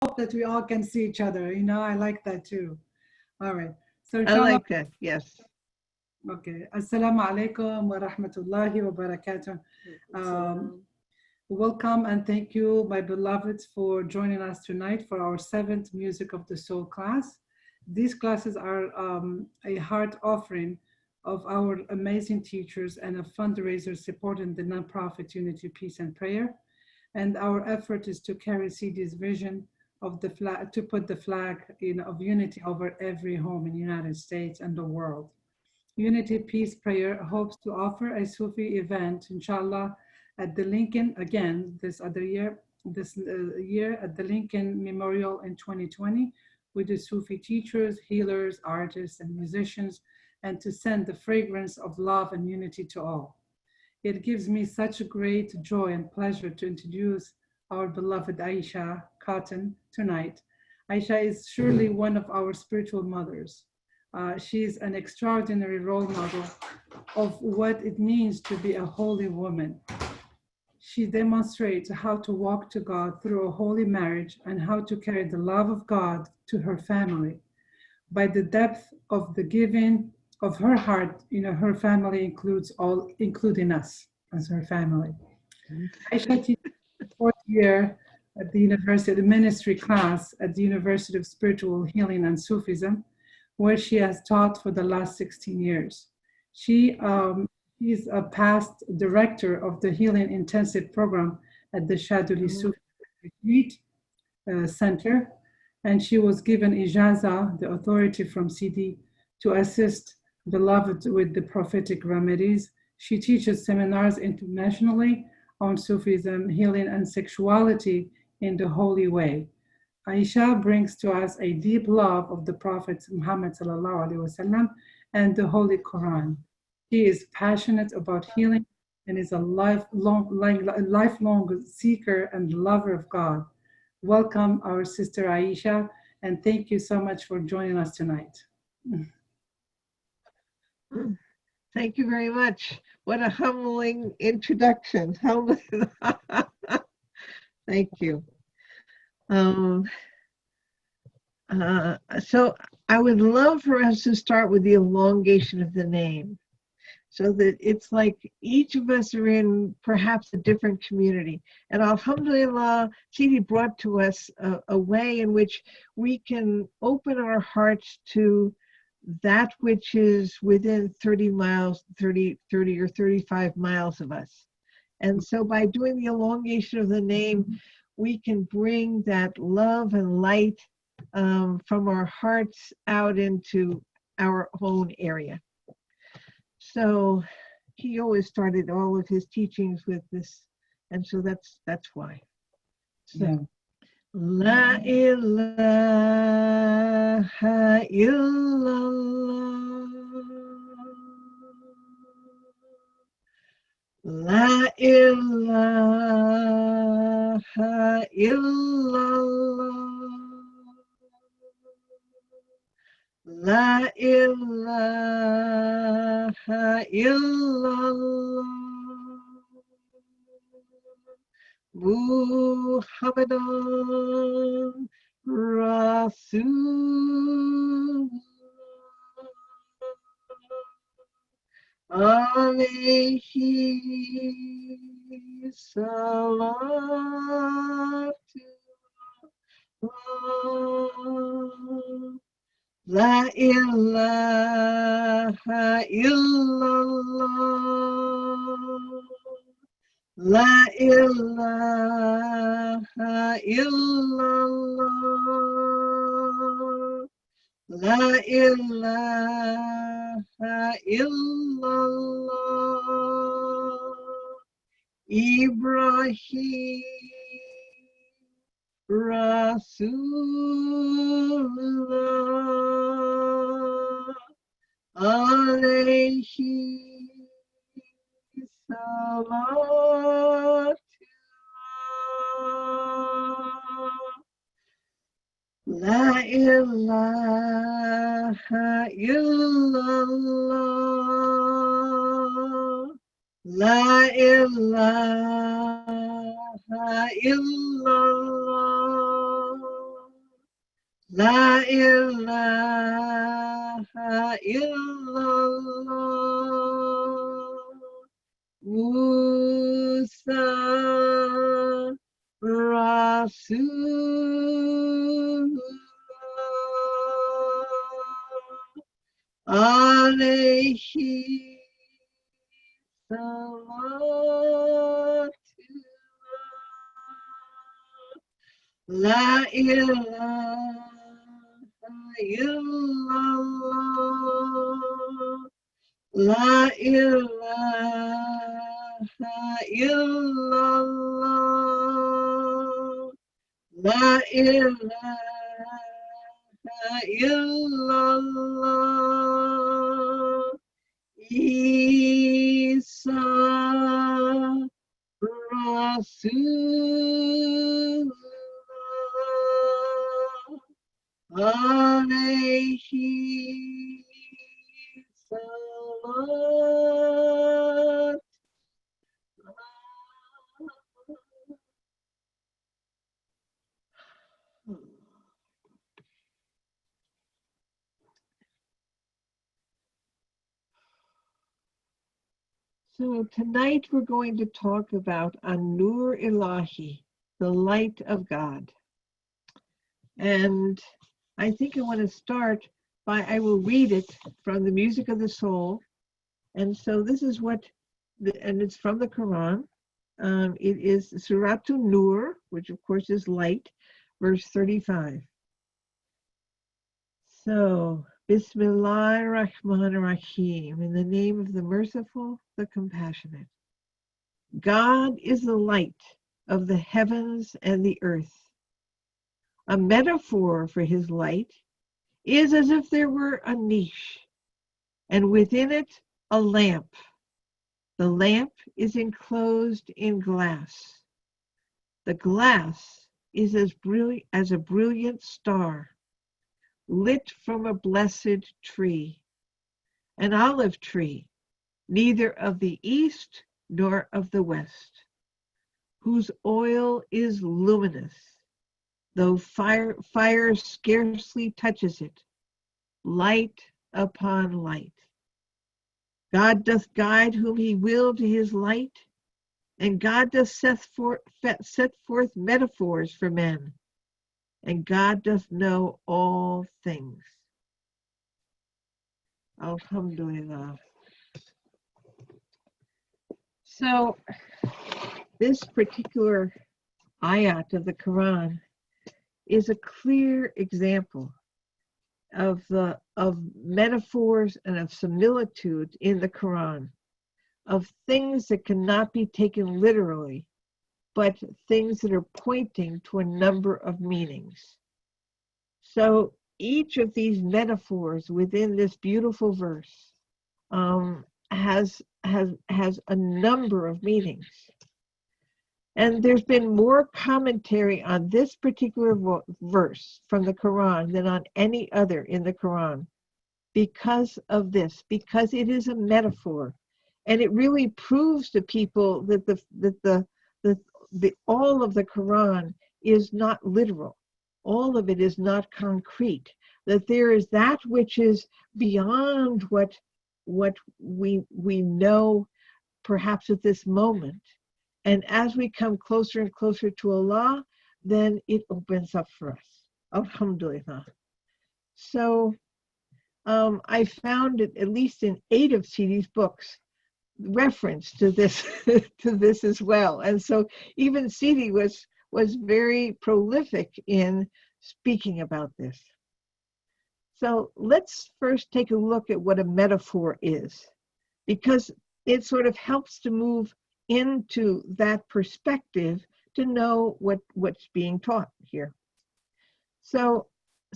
hope that we all can see each other. I like that too. All right. So I inshallah, like that. Yes. okay. Assalamu alaikum wa rahmatullahi wa barakatuh. Um, Welcome and thank you, my beloveds, for joining us tonight for our 7th Music of the Soul class. These classes are a heart offering of our amazing teachers and a fundraiser supporting the nonprofit Unity, Peace and Prayer. And our effort is to carry CD's vision of the flag, to put the flag of unity over every home in the United States and the world. Unity Peace Prayer hopes to offer a Sufi event, inshallah, at the Lincoln again this year at the Lincoln Memorial in 2020 with the Sufi teachers, healers, artists, and musicians, and to send the fragrance of love and unity to all. It gives me such a great joy and pleasure to introduce our beloved Aisha Cotten tonight. Aisha is surely one of our spiritual mothers. She's an extraordinary role model of what it means to be a holy woman. She demonstrates how to walk to God through a holy marriage and how to carry the love of God to her family. By the depth of the giving of her heart, her family includes all, including us as her family. Aisha teaches the 4th year at the university, the ministry class at the University of Spiritual Healing and Sufism, where she has taught for the last 16 years. She is a past director of the Healing Intensive Program at the Shaduli Sufi Retreat Center, and she was given ijaza, the authority from CD, to assist beloved with the prophetic remedies. She teaches seminars internationally on Sufism, healing, and sexuality in the holy way. Aisha brings to us a deep love of the Prophet Muhammad ﷺ and the Holy Quran. She is passionate about healing and is a lifelong seeker and lover of God. Welcome, our sister Aisha, and thank you so much for joining us tonight. Thank you very much. What a humbling introduction. Thank you. So I would love for us to start with the elongation of the name, so that it's like each of us are in perhaps a different community. And alhamdulillah, Sidi brought to us a way in which we can open our hearts to that which is within 30 or 35 miles of us. And so by doing the elongation of the name, we can bring that love and light from our hearts out into our own area. So he always started all of his teachings with this, and so that's why. So, yeah. La ilaha illallah, La ilaha illallah, La ilaha illallah, Muhammadan Rasulullah, alayhi salatullah. La ilaha illallah, La ilaha illallah, La ilaha illallah, Ibrahim Rasulullah, alayhi salatullah. La ilaha illallah, La ilaha illallah, La ilaha illallah. Musa Rasulullah alayhi salatullah. La ilaha illallah. La ilaha illallah. La ilaha illallah. Isa Rasulullah alayhi salat. So tonight we're going to talk about An-Nur Ilahi, the light of God. And I think I want to start by, I will read it from the Music of the Soul. And so this is what, and it's from the Quran. It is Suratun Nur, which of course is light, verse 35. So, Bismillah ar-Rahman ar-Rahim, in the name of the merciful, the compassionate. God is the light of the heavens and the earth. A metaphor for his light is as if there were a niche, and within it a lamp. The lamp is enclosed in glass. The glass is as brilliant as a brilliant star, lit from a blessed tree, an olive tree, neither of the east nor of the west, whose oil is luminous, though fire scarcely touches it, light upon light. God doth guide whom he will to his light, and God doth set forth metaphors for men, and God doth know all things. Alhamdulillah. So this particular ayat of the Quran is a clear example of metaphors and of similitude in the Quran, of things that cannot be taken literally, but things that are pointing to a number of meanings. So each of these metaphors within this beautiful verse has a number of meanings. And there's been more commentary on this particular verse from the Quran than on any other in the Quran because of this, because it is a metaphor. And it really proves to people that the all of the Quran is not literal. All of it is not concrete. That there is that which is beyond what we know perhaps at this moment. And as we come closer and closer to Allah, then it opens up for us. Alhamdulillah. So I found it, at least in 8 of Sidi's books, reference to this to this as well. And so even Sidi was very prolific in speaking about this. So let's first take a look at what a metaphor is, because it sort of helps to move into that perspective to know what's being taught here. So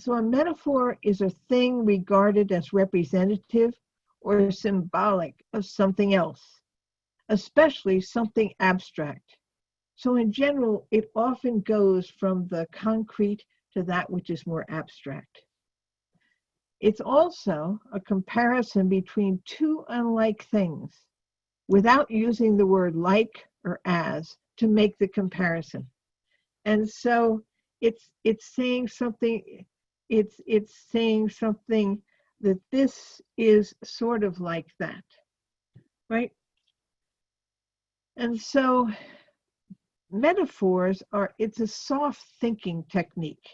a metaphor is a thing regarded as representative or symbolic of something else, especially something abstract. So in general, it often goes from the concrete to that which is more abstract. It's also a comparison between two unlike things without using the word like or as to make the comparison. And so it's saying something, It's saying something that this is sort of like that, right? And so metaphors are, it's a soft thinking technique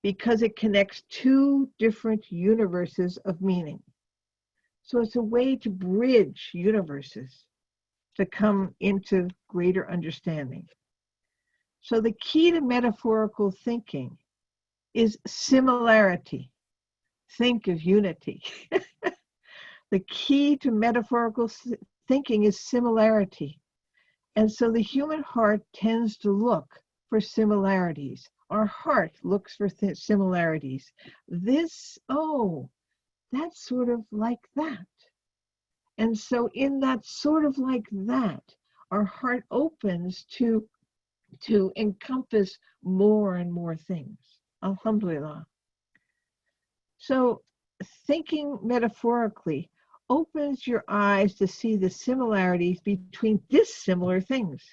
because it connects two different universes of meaning. So it's a way to bridge universes to come into greater understanding. So the key to metaphorical thinking is similarity. Think of unity. The key to metaphorical thinking is similarity. And so the human heart tends to look for similarities. Our heart looks for similarities. This, oh, that's sort of like that. And so in that sort of like that, our heart opens to encompass more and more things. Alhamdulillah. So thinking metaphorically opens your eyes to see the similarities between dissimilar things,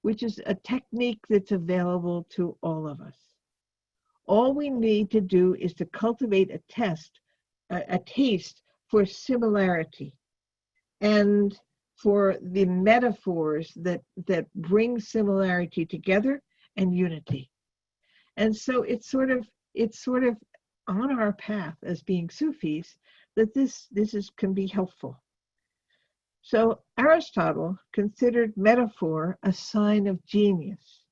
which is a technique that's available to all of us. All we need to do is to cultivate a taste for similarity and for the metaphors that bring similarity together and unity. And so it's sort of on our path as being Sufis that this can be helpful. So Aristotle considered metaphor a sign of genius,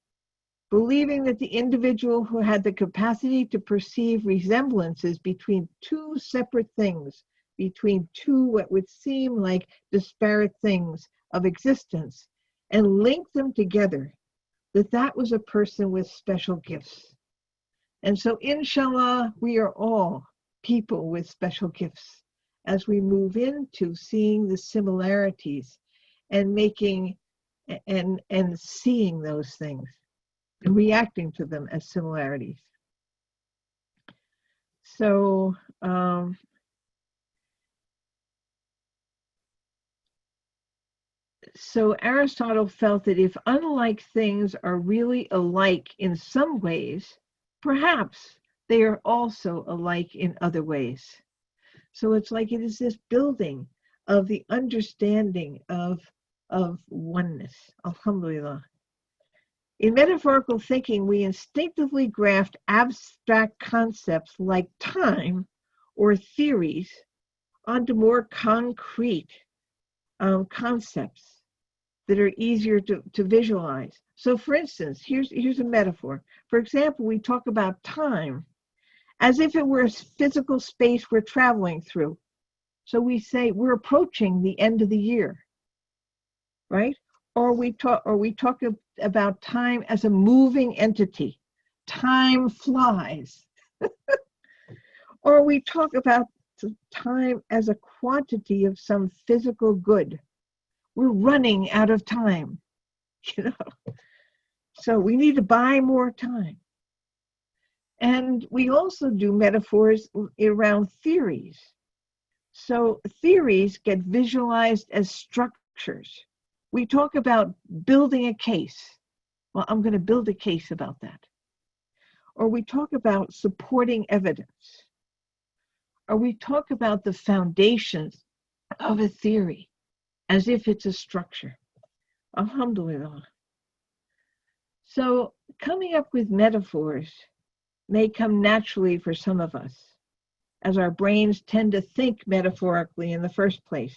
believing that the individual who had the capacity to perceive resemblances between two separate things, between two what would seem like disparate things of existence, and link them together, that was a person with special gifts. And so inshallah, we are all people with special gifts as we move into seeing the similarities and making and seeing those things and reacting to them as similarities. So so Aristotle felt that if unlike things are really alike in some ways, perhaps they are also alike in other ways. So it's like it is this building of the understanding of oneness. Alhamdulillah. In metaphorical thinking, we instinctively graft abstract concepts like time or theories onto more concrete concepts that are easier to visualize. So for instance, here's a metaphor. For example, we talk about time as if it were a physical space we're traveling through. So we say we're approaching the end of the year, right? Or we talk about time as a moving entity. Time flies. Or we talk about time as a quantity of some physical good. We're running out of time, you know. So we need to buy more time. And we also do metaphors around theories. So theories get visualized as structures. We talk about building a case. Well, I'm going to build a case about that. Or we talk about supporting evidence. Or we talk about the foundations of a theory as if it's a structure. Alhamdulillah. So coming up with metaphors may come naturally for some of us, as our brains tend to think metaphorically in the first place.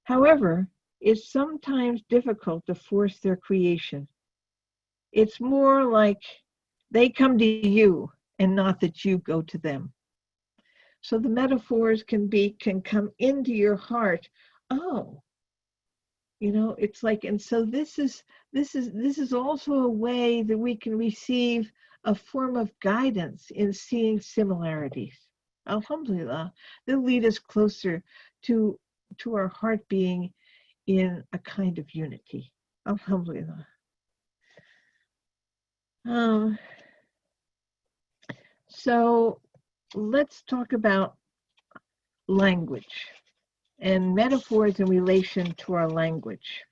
However, it's sometimes difficult to force their creation. It's more like they come to you and not that you go to them. So the metaphors can come into your heart. Oh, you know, it's like, and so this is also a way that we can receive a form of guidance in seeing similarities. Alhamdulillah, they'll lead us closer to our heart being in a kind of unity. Alhamdulillah. So let's talk about language and metaphors in relation to our language.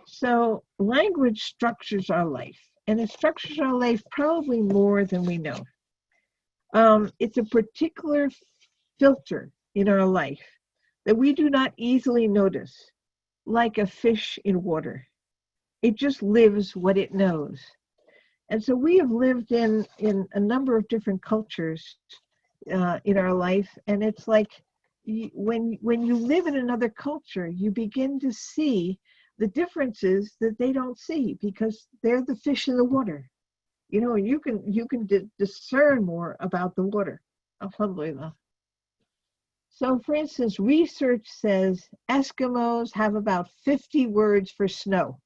So language structures our life, and it structures our life probably more than we know. It's a particular filter in our life that we do not easily notice, like a fish in water. It just lives what it knows. And so we have lived in a number of different cultures in our life, and it's like when you live in another culture, you begin to see the differences that they don't see because they're the fish in the water. You know, you can discern more about the water. Alhamdulillah. So, for instance, research says Eskimos have about 50 words for snow.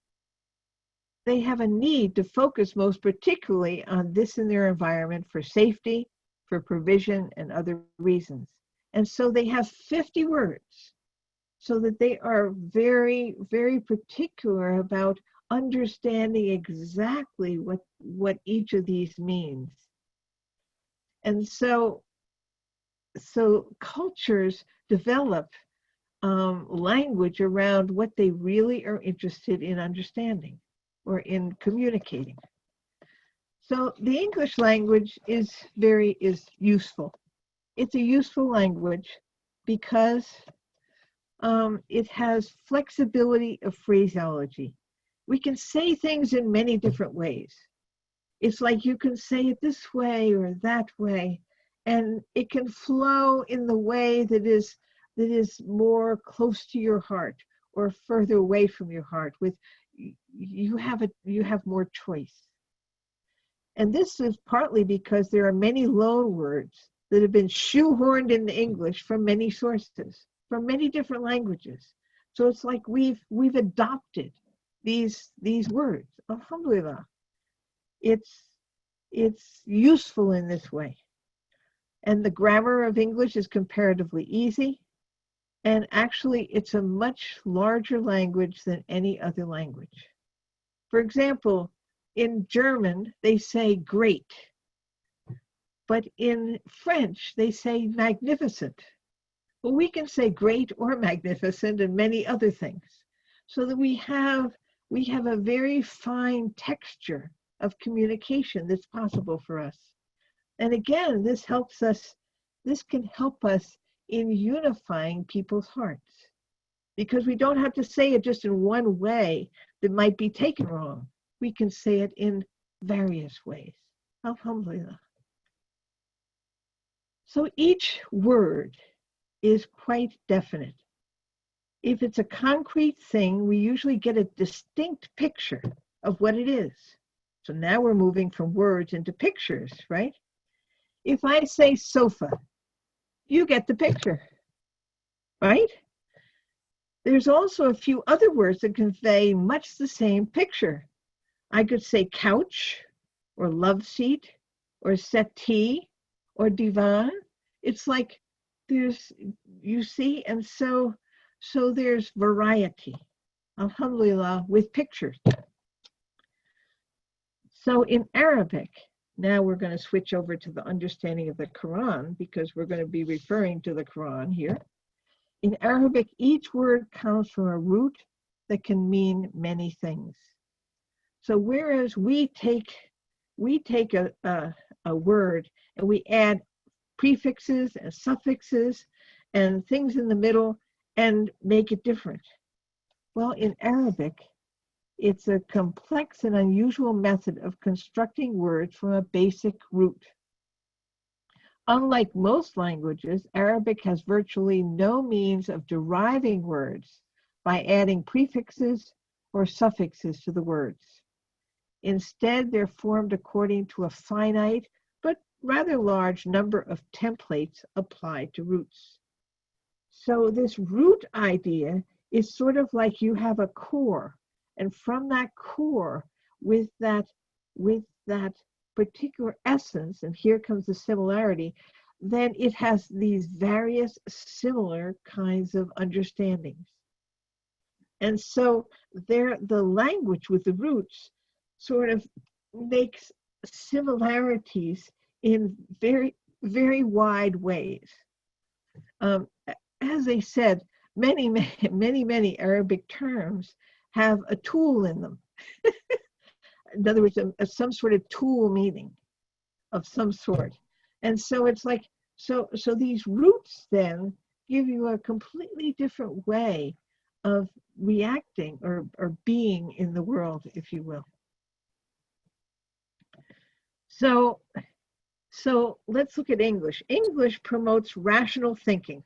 They have a need to focus most particularly on this in their environment for safety, for provision, and other reasons. And so they have 50 words so that they are very, very particular about understanding exactly what each of these means. And so cultures develop language around what they really are interested in understanding or in communicating. So the English language is useful. It's a useful language because it has flexibility of phraseology. We can say things in many different ways. It's like you can say it this way or that way, and it can flow in the way that is more close to your heart or further away from your heart. With you have more choice. And this is partly because there are many loan words that have been shoehorned into English from many sources, from many different languages. So it's like we've adopted these words. Alhamdulillah. It's useful in this way. And the grammar of English is comparatively easy. And actually, it's a much larger language than any other language. For example, in German, they say great. But in French, they say magnificent. Well, we can say great or magnificent and many other things. So that we have a very fine texture of communication that's possible for us. And again, this can help us in unifying people's hearts, because we don't have to say it just in one way that might be taken wrong. We can say it in various ways. Alhamdulillah. So each word is quite definite. If it's a concrete thing, we usually get a distinct picture of what it is. So now we're moving from words into pictures, right? If I say sofa, you get the picture, right? There's also a few other words that convey much the same picture. I could say couch, or love seat, or settee, or divan. It's like you see, and so there's variety, alhamdulillah, with pictures. So in Arabic, now we're going to switch over to the understanding of the Quran, because we're going to be referring to the Quran here. In Arabic, each word comes from a root that can mean many things. So whereas we take a word and we add prefixes and suffixes and things in the middle and make it different. Well, in Arabic, it's a complex and unusual method of constructing words from a basic root. Unlike most languages, Arabic has virtually no means of deriving words by adding prefixes or suffixes to the words. Instead, they're formed according to a finite but rather large number of templates applied to roots. So this root idea is sort of like you have a core, and from that core, with that particular essence, and here comes the similarity, then it has these various similar kinds of understandings. And so the language with the roots sort of makes similarities in very, very wide ways. As I said, many Arabic terms have a tool in them. In other words, some sort of tool meaning of some sort. And so it's like, so these roots then give you a completely different way of reacting or being in the world, if you will. So let's look at English. English promotes rational thinking,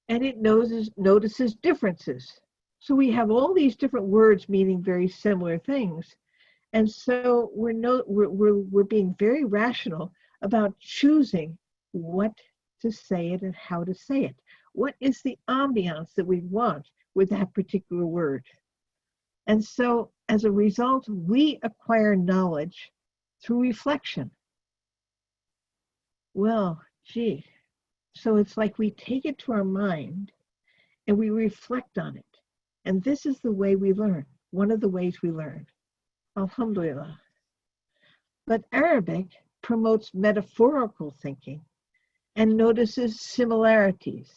and it notices differences. So we have all these different words meaning very similar things. And so we're being very rational about choosing what to say it and how to say it. What is the ambiance that we want with that particular word? And so as a result, we acquire knowledge through reflection. Well, gee, so it's like we take it to our mind and we reflect on it. And this is the way we learn, one of the ways we learn. Alhamdulillah. But Arabic promotes metaphorical thinking and notices similarities.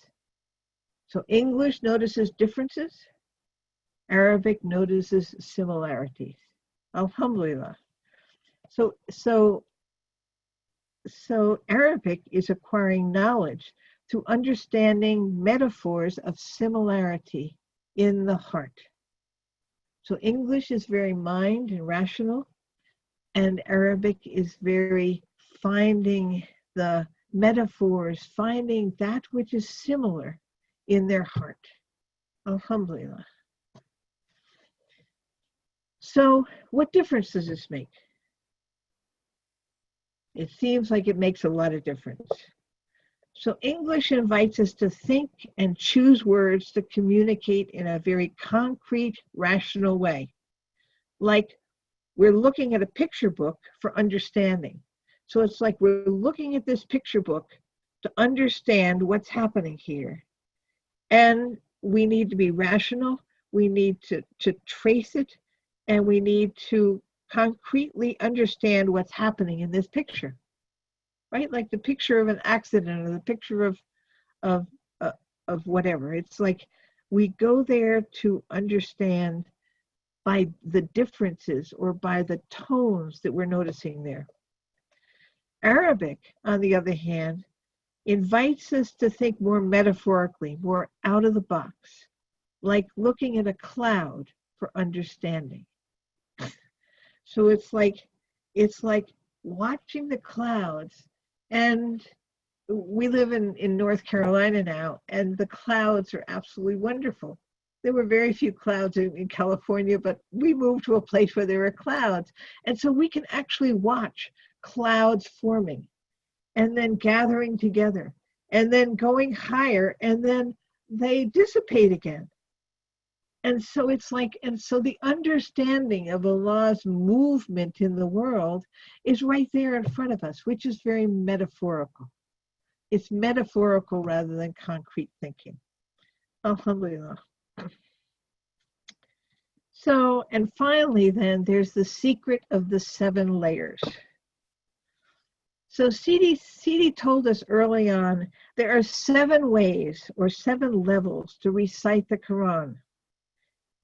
So English notices differences, Arabic notices similarities. Alhamdulillah. So Arabic is acquiring knowledge through understanding metaphors of similarity in the heart. So English is very mind and rational, and Arabic is very finding the metaphors, finding that which is similar in their heart. Alhamdulillah. So what difference does this make? It seems like it makes a lot of difference. So English invites us to think and choose words to communicate in a very concrete, rational way. Like we're looking at a picture book for understanding. So it's like we're looking at this picture book to understand what's happening here. And we need to be rational. We need to trace it. And we need to concretely understand what's happening in this picture. Right? Like the picture of an accident or the picture of whatever. It's like we go there to understand by the differences or by the tones that we're noticing there. Arabic, on the other hand, invites us to think more metaphorically, more out of the box, like looking at a cloud for understanding. So it's like watching the clouds. And we live in North Carolina now, and the clouds are absolutely wonderful. There were very few clouds in California, but we moved to a place where there were clouds. And so we can actually watch clouds forming and then gathering together and then going higher, and then they dissipate again. And so it's like, and so the understanding of Allah's movement in the world is right there in front of us, which is very metaphorical. It's metaphorical rather than concrete thinking. Alhamdulillah. So, and finally then, there's the secret of the 7 layers. So Sidi told us early on, there are 7 ways or 7 levels to recite the Quran.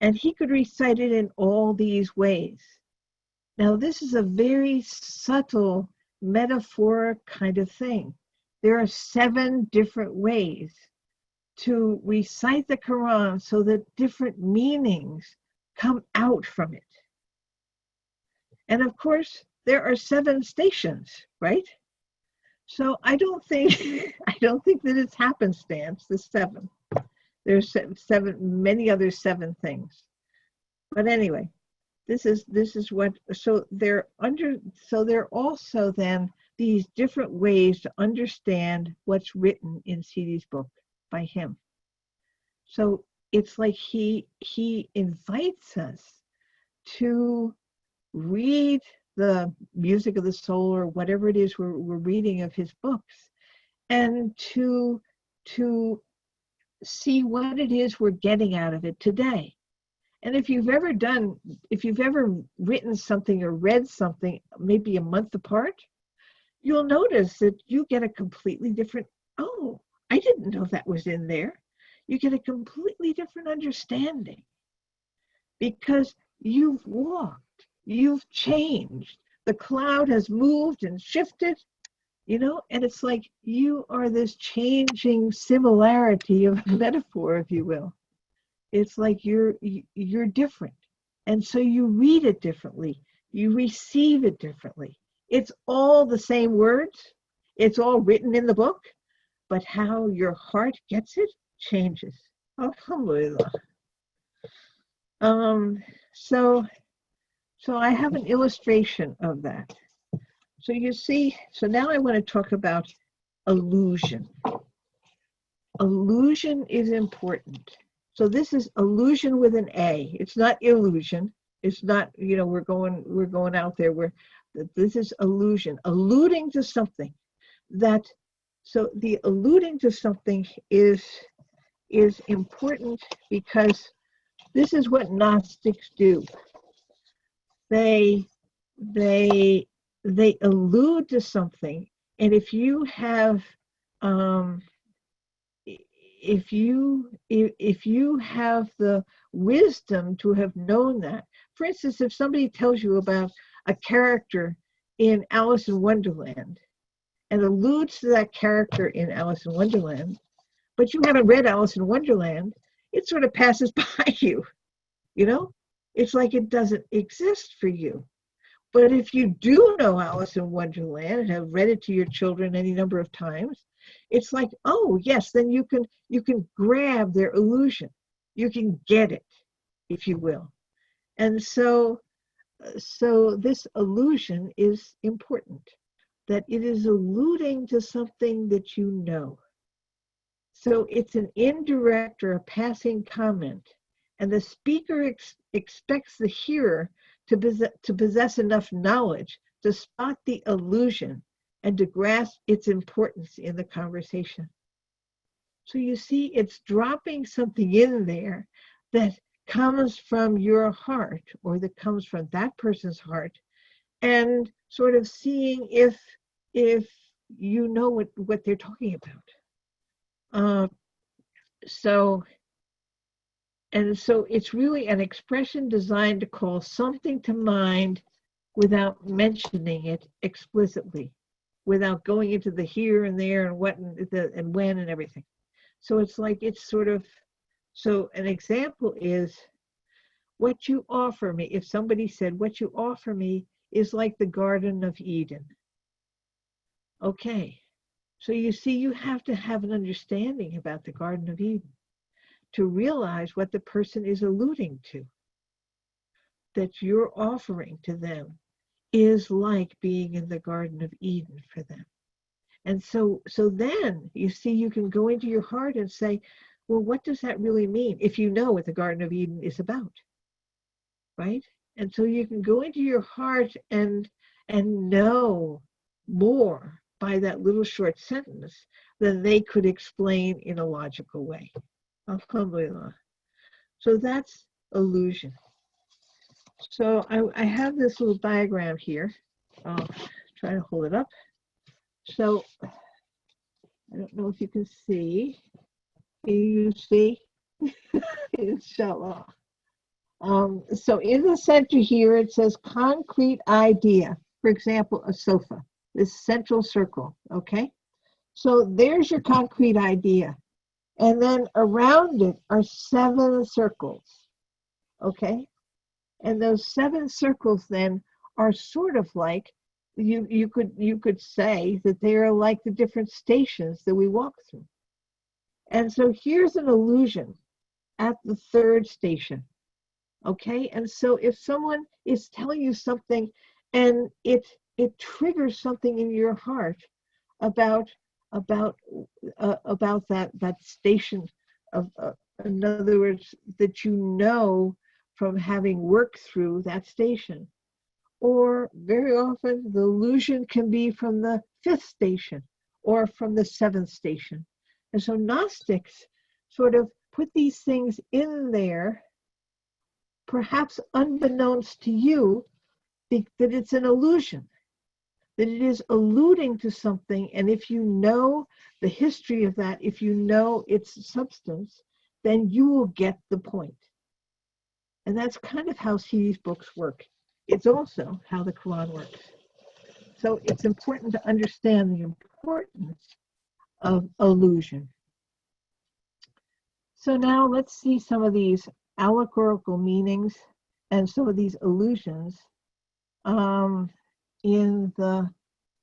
And he could recite it in all these ways. Now, this is a very subtle metaphoric kind of thing. There are 7 different ways to recite the Quran so that different meanings come out from it. And of course, there are 7 stations, right? So I don't think that it's happenstance, the 7. There's 7, many other 7 things. But anyway, this is what, so there are also then these different ways to understand what's written in Sidi's book by him. So it's like he invites us to read the music of the soul or whatever it is we're reading of his books, and to see what it is we're getting out of it today. And if you've ever written something or read something maybe a month apart, you'll notice that you get a completely different, oh, I didn't know that was in there. You get a completely different understanding because you've walked, you've changed. The cloud has moved and shifted, and it's like you are this changing similarity of metaphor, if you will. It's like you're different. And so you read it differently. You receive it differently. It's all the same words. It's all written in the book, but how your heart gets it changes. Alhamdulillah. Um, so so I have an illustration of that. So you see, so now I want to talk about illusion. Illusion is important. So this is illusion with an A. It's not illusion. It's not, we're going out there where this is illusion, alluding to something that, so the alluding to something is important because this is what Gnostics do. They allude to something, and if you have if you have the wisdom to have known that, for instance, if somebody tells you about a character in Alice in Wonderland and alludes to that character in Alice in Wonderland, but you haven't read Alice in Wonderland, it sort of passes by you, It's like it doesn't exist for you. But if you do know Alice in Wonderland and have read it to your children any number of times, it's like, oh yes, then you can grab their illusion. You can get it, if you will. And so this illusion is important, that it is alluding to something that you know. So it's an indirect or a passing comment, and the speaker expects the hearer to possess enough knowledge to spot the illusion and to grasp its importance in the conversation. So you see, it's dropping something in there that comes from your heart, or that comes from that person's heart, and sort of seeing if you know what they're talking about. So it's really an expression designed to call something to mind without mentioning it explicitly, without going into the here and there and what and when and everything. So it's like, it's sort of, so an example is, what you offer me. If somebody said, what you offer me is like the Garden of Eden. Okay, so you see, you have to have an understanding about the Garden of Eden to realize what the person is alluding to, that you're offering to them is like being in the Garden of Eden for them. And so then you see, you can go into your heart and say, well, what does that really mean? If you know what the Garden of Eden is about, right? And so you can go into your heart and know more by that little short sentence than they could explain in a logical way. Alhamdulillah. So that's illusion. So I have this little diagram here. I'll try to hold it up. So I don't know if you can see. Can you see? Inshallah. So in the center here, it says concrete idea. For example, a sofa, this central circle, okay? So there's your concrete idea. And then around it are 7 circles, okay? And those 7 circles then are sort of like, you could say that they are like the different stations that we walk through. And so here's an illusion at the 3rd station, okay? And so if someone is telling you something and it triggers something in your heart about that station of, in other words, that you know from having worked through that station. Or very often the illusion can be from the 5th station or from the 7th station. And so Gnostics sort of put these things in there, perhaps unbeknownst to you, that it's an illusion, that it is alluding to something. And if you know the history of that, if you know its substance, then you will get the point. And that's kind of how these books work. It's also how the Quran works. so it's important to understand the importance of illusion. So now let's see some of these allegorical meanings and some of these illusions in the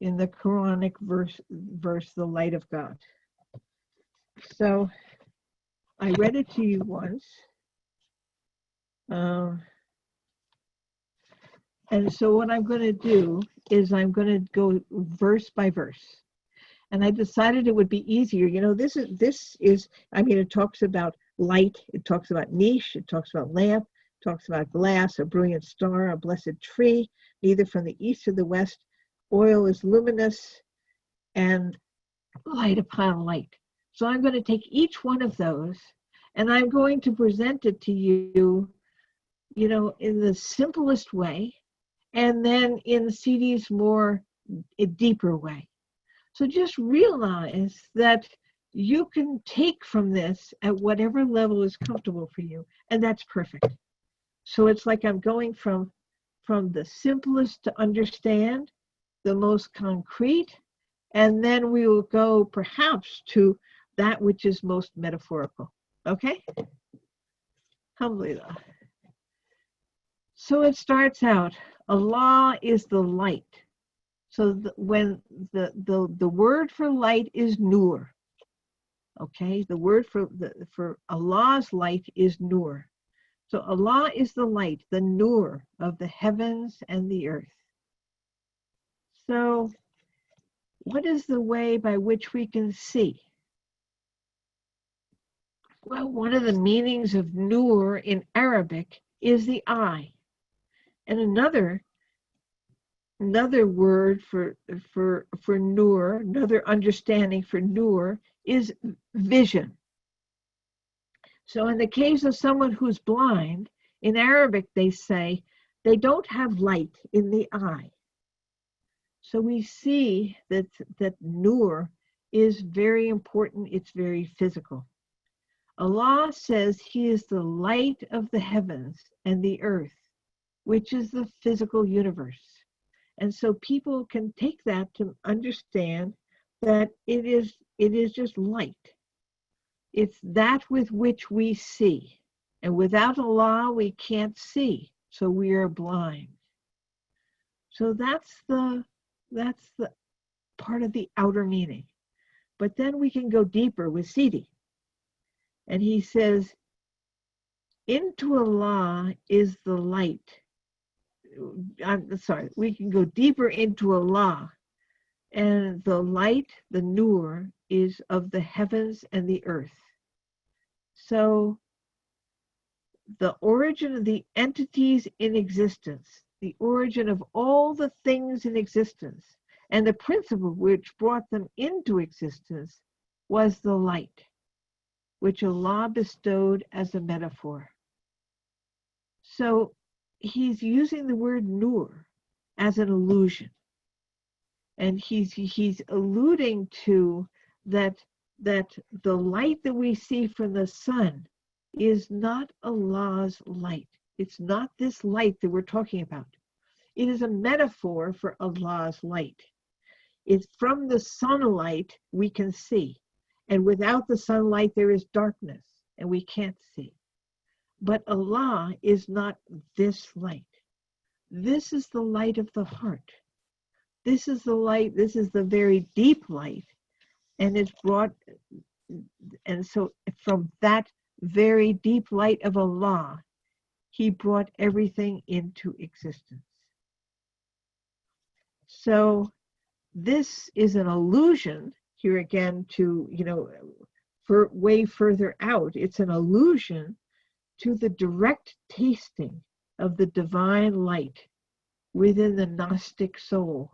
Quranic verse, the light of God. So I read it to you once. And so what I'm going to do is I'm going to go verse by verse. And I decided it would be easier. You know, this is, I mean, it talks about light, it talks about niche, it talks about lamp, it talks about glass, a brilliant star, a blessed tree, neither from the east or the west. Oil is luminous and light upon light. So I'm going to take each one of those and I'm going to present it to you, you know, in the simplest way, and then in CD's more a deeper way. So just realize that you can take from this at whatever level is comfortable for you, and that's perfect. So it's like I'm going from the simplest to understand, the most concrete, and then we will go perhaps to that which is most metaphorical. Okay? Alhamdulillah. So it starts out, Allah is the light. So when the word for light is nur, okay? The word for Allah's light is nur. So Allah is the light, the nur of the heavens and the earth. So what is the way by which we can see? Well, one of the meanings of nur in Arabic is the eye. And another word for nur, another understanding for nur is vision. So in the case of someone who's blind, in Arabic they say they don't have light in the eye. So we see that nur is very important, it's very physical. Allah says He is the light of the heavens and the earth, which is the physical universe. And so people can take that to understand that it is just light. It's that with which we see. And without Allah, we can't see. So we are blind. So that's the part of the outer meaning. But then we can go deeper with Sidi. And he says, into Allah is the light. I'm sorry, we can go deeper into Allah. And the light, the nur, is of the heavens and the earth. So the origin of the entities in existence, the origin of all the things in existence, and the principle which brought them into existence was the light, which Allah bestowed as a metaphor. So he's using the word nur as an illusion. And he's alluding to that the light that we see from the sun is not Allah's light. It's not this light that we're talking about. It is a metaphor for Allah's light. It's from the sunlight we can see. And without the sunlight, there is darkness, and we can't see. But Allah is not this light. This is the light of the heart. This is the light, this is the very deep light. And it's brought, and so from that very deep light of Allah, He brought everything into existence. So this is an allusion here again to, for way further out, it's an allusion to the direct tasting of the divine light within the Gnostic soul.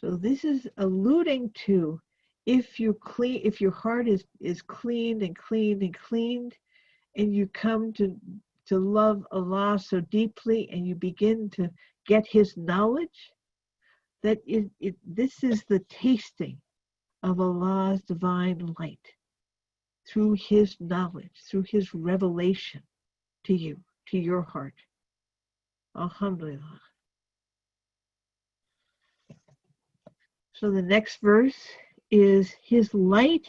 So this is alluding to if your heart is cleaned and cleaned and cleaned, and you come to love Allah so deeply, and you begin to get His knowledge, that this is the tasting of Allah's divine light through His knowledge, through His revelation to you, to your heart. Alhamdulillah. So the next verse is, his light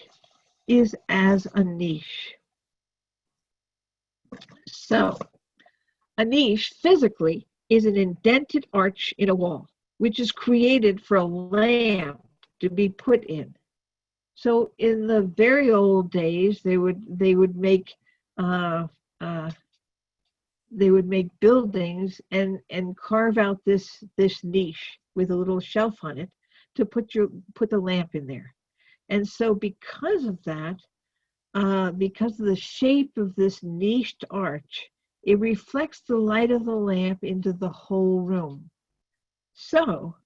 is as a niche. So a niche physically is an indented arch in a wall, which is created for a lamp to be put in. So in the very old days, they would make uh, uh, buildings and carve out this niche with a little shelf on it to put the lamp in there. And so because of that, because of the shape of this niched arch, it reflects the light of the lamp into the whole room. So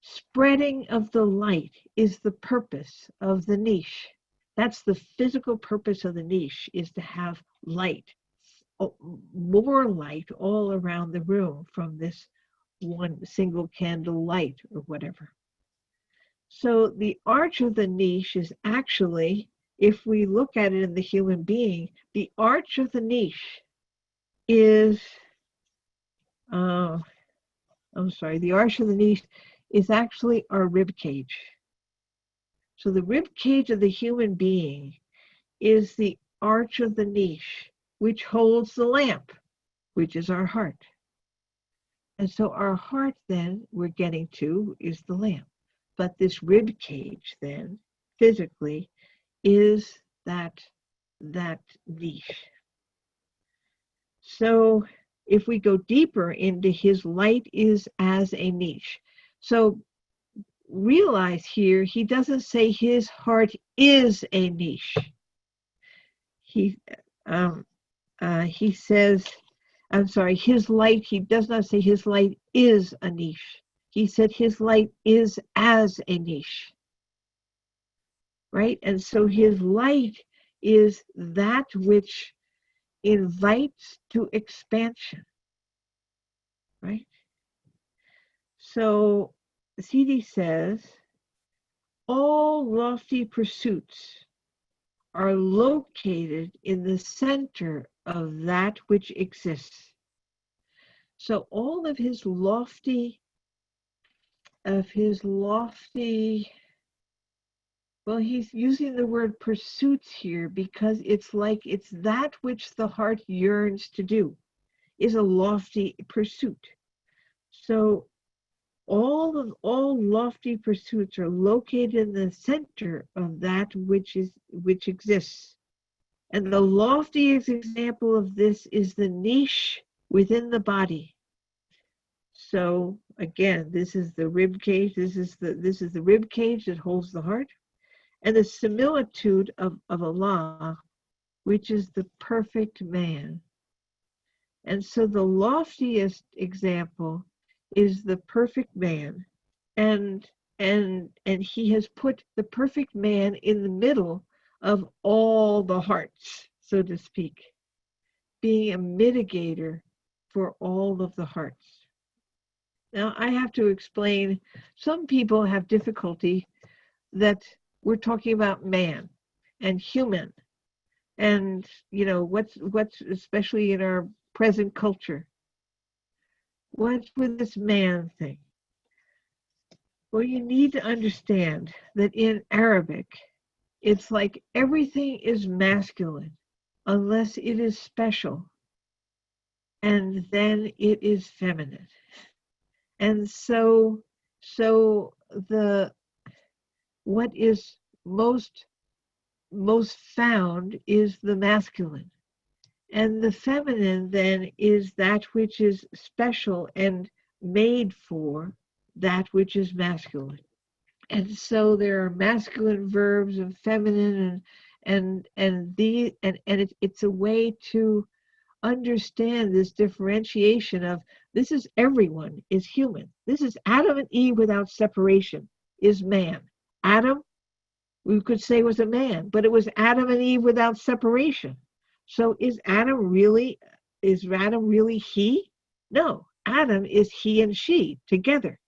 spreading of the light is the purpose of the niche. That's the physical purpose of the niche, is to have light, more light all around the room from this one single candle light or whatever. So the arch of the niche is actually, if we look at it in the human being, the arch of the niche is, the arch of the niche is actually our rib cage. So the rib cage of the human being is the arch of the niche, which holds the lamp, which is our heart. And so our heart then, we're getting to, is the lamp. But this rib cage then, physically, is that niche. So if we go deeper into his light is as a niche. So realize here, he doesn't say his heart is a niche. He says, his light, he does not say his light is a niche. He said his light is as a niche. Right? And so his light is that which invites to expansion. Right? So CD says, all lofty pursuits are located in the center of that which exists. So all of his lofty, well, he's using the word pursuits here because it's like it's that which the heart yearns to do is a lofty pursuit. So all lofty pursuits are located in the center of that which exists. And the loftiest example of this is the niche within the body. So again, this is the rib cage. This is the rib cage that holds the heart, and the similitude of Allah, which is the perfect man. And so the loftiest example is the perfect man, and he has put the perfect man in the middle of all the hearts, so to speak, being a mitigator for all of the hearts. Now I have to explain, some people have difficulty that we're talking about man and human, and what's especially in our present culture, what's with this man thing? Well, you need to understand that in Arabic, it's like everything is masculine unless it is special, and then it is feminine. And so what is most found is the masculine. And the feminine then is that which is special and made for that which is masculine. And so there are masculine verbs and feminine, and it's a way to understand this differentiation of, this is everyone is human. This is Adam and Eve without separation is man. Adam, we could say, was a man, but it was Adam and Eve without separation. So is Adam really he? No, Adam is he and she together.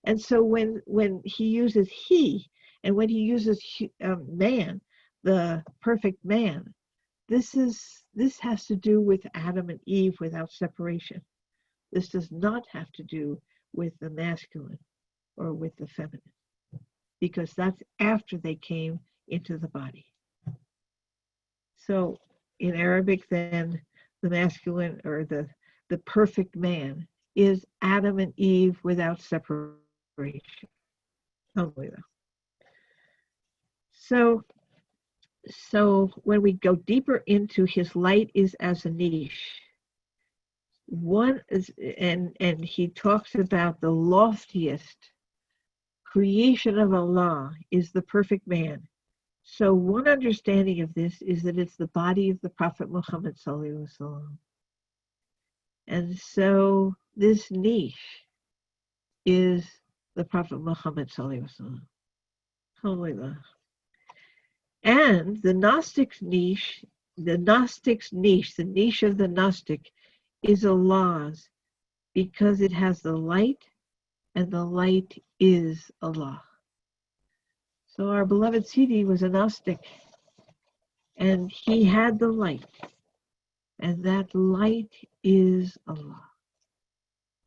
And so when he uses he, and when he uses man, the perfect man, this has to do with Adam and Eve without separation. This does not have to do with the masculine or with the feminine. because that's after they came into the body. So in Arabic, then, the masculine or the perfect man is Adam and Eve without separation. Alhamdulillah. So when we go deeper into his light is as a niche, one is, and he talks about the loftiest creation of Allah is the perfect man. So one understanding of this is that it's the body of the Prophet Muhammad sallallahu alaihi wasallam. And so this niche is the Prophet Muhammad sallallahu alaihi wasallam. Alhamdulillah. And the Gnostic's niche, the niche of the Gnostic is Allah's, because it has the light, and the light is Allah. So our beloved Sidi was a Gnostic, and he had the light, and that light is Allah.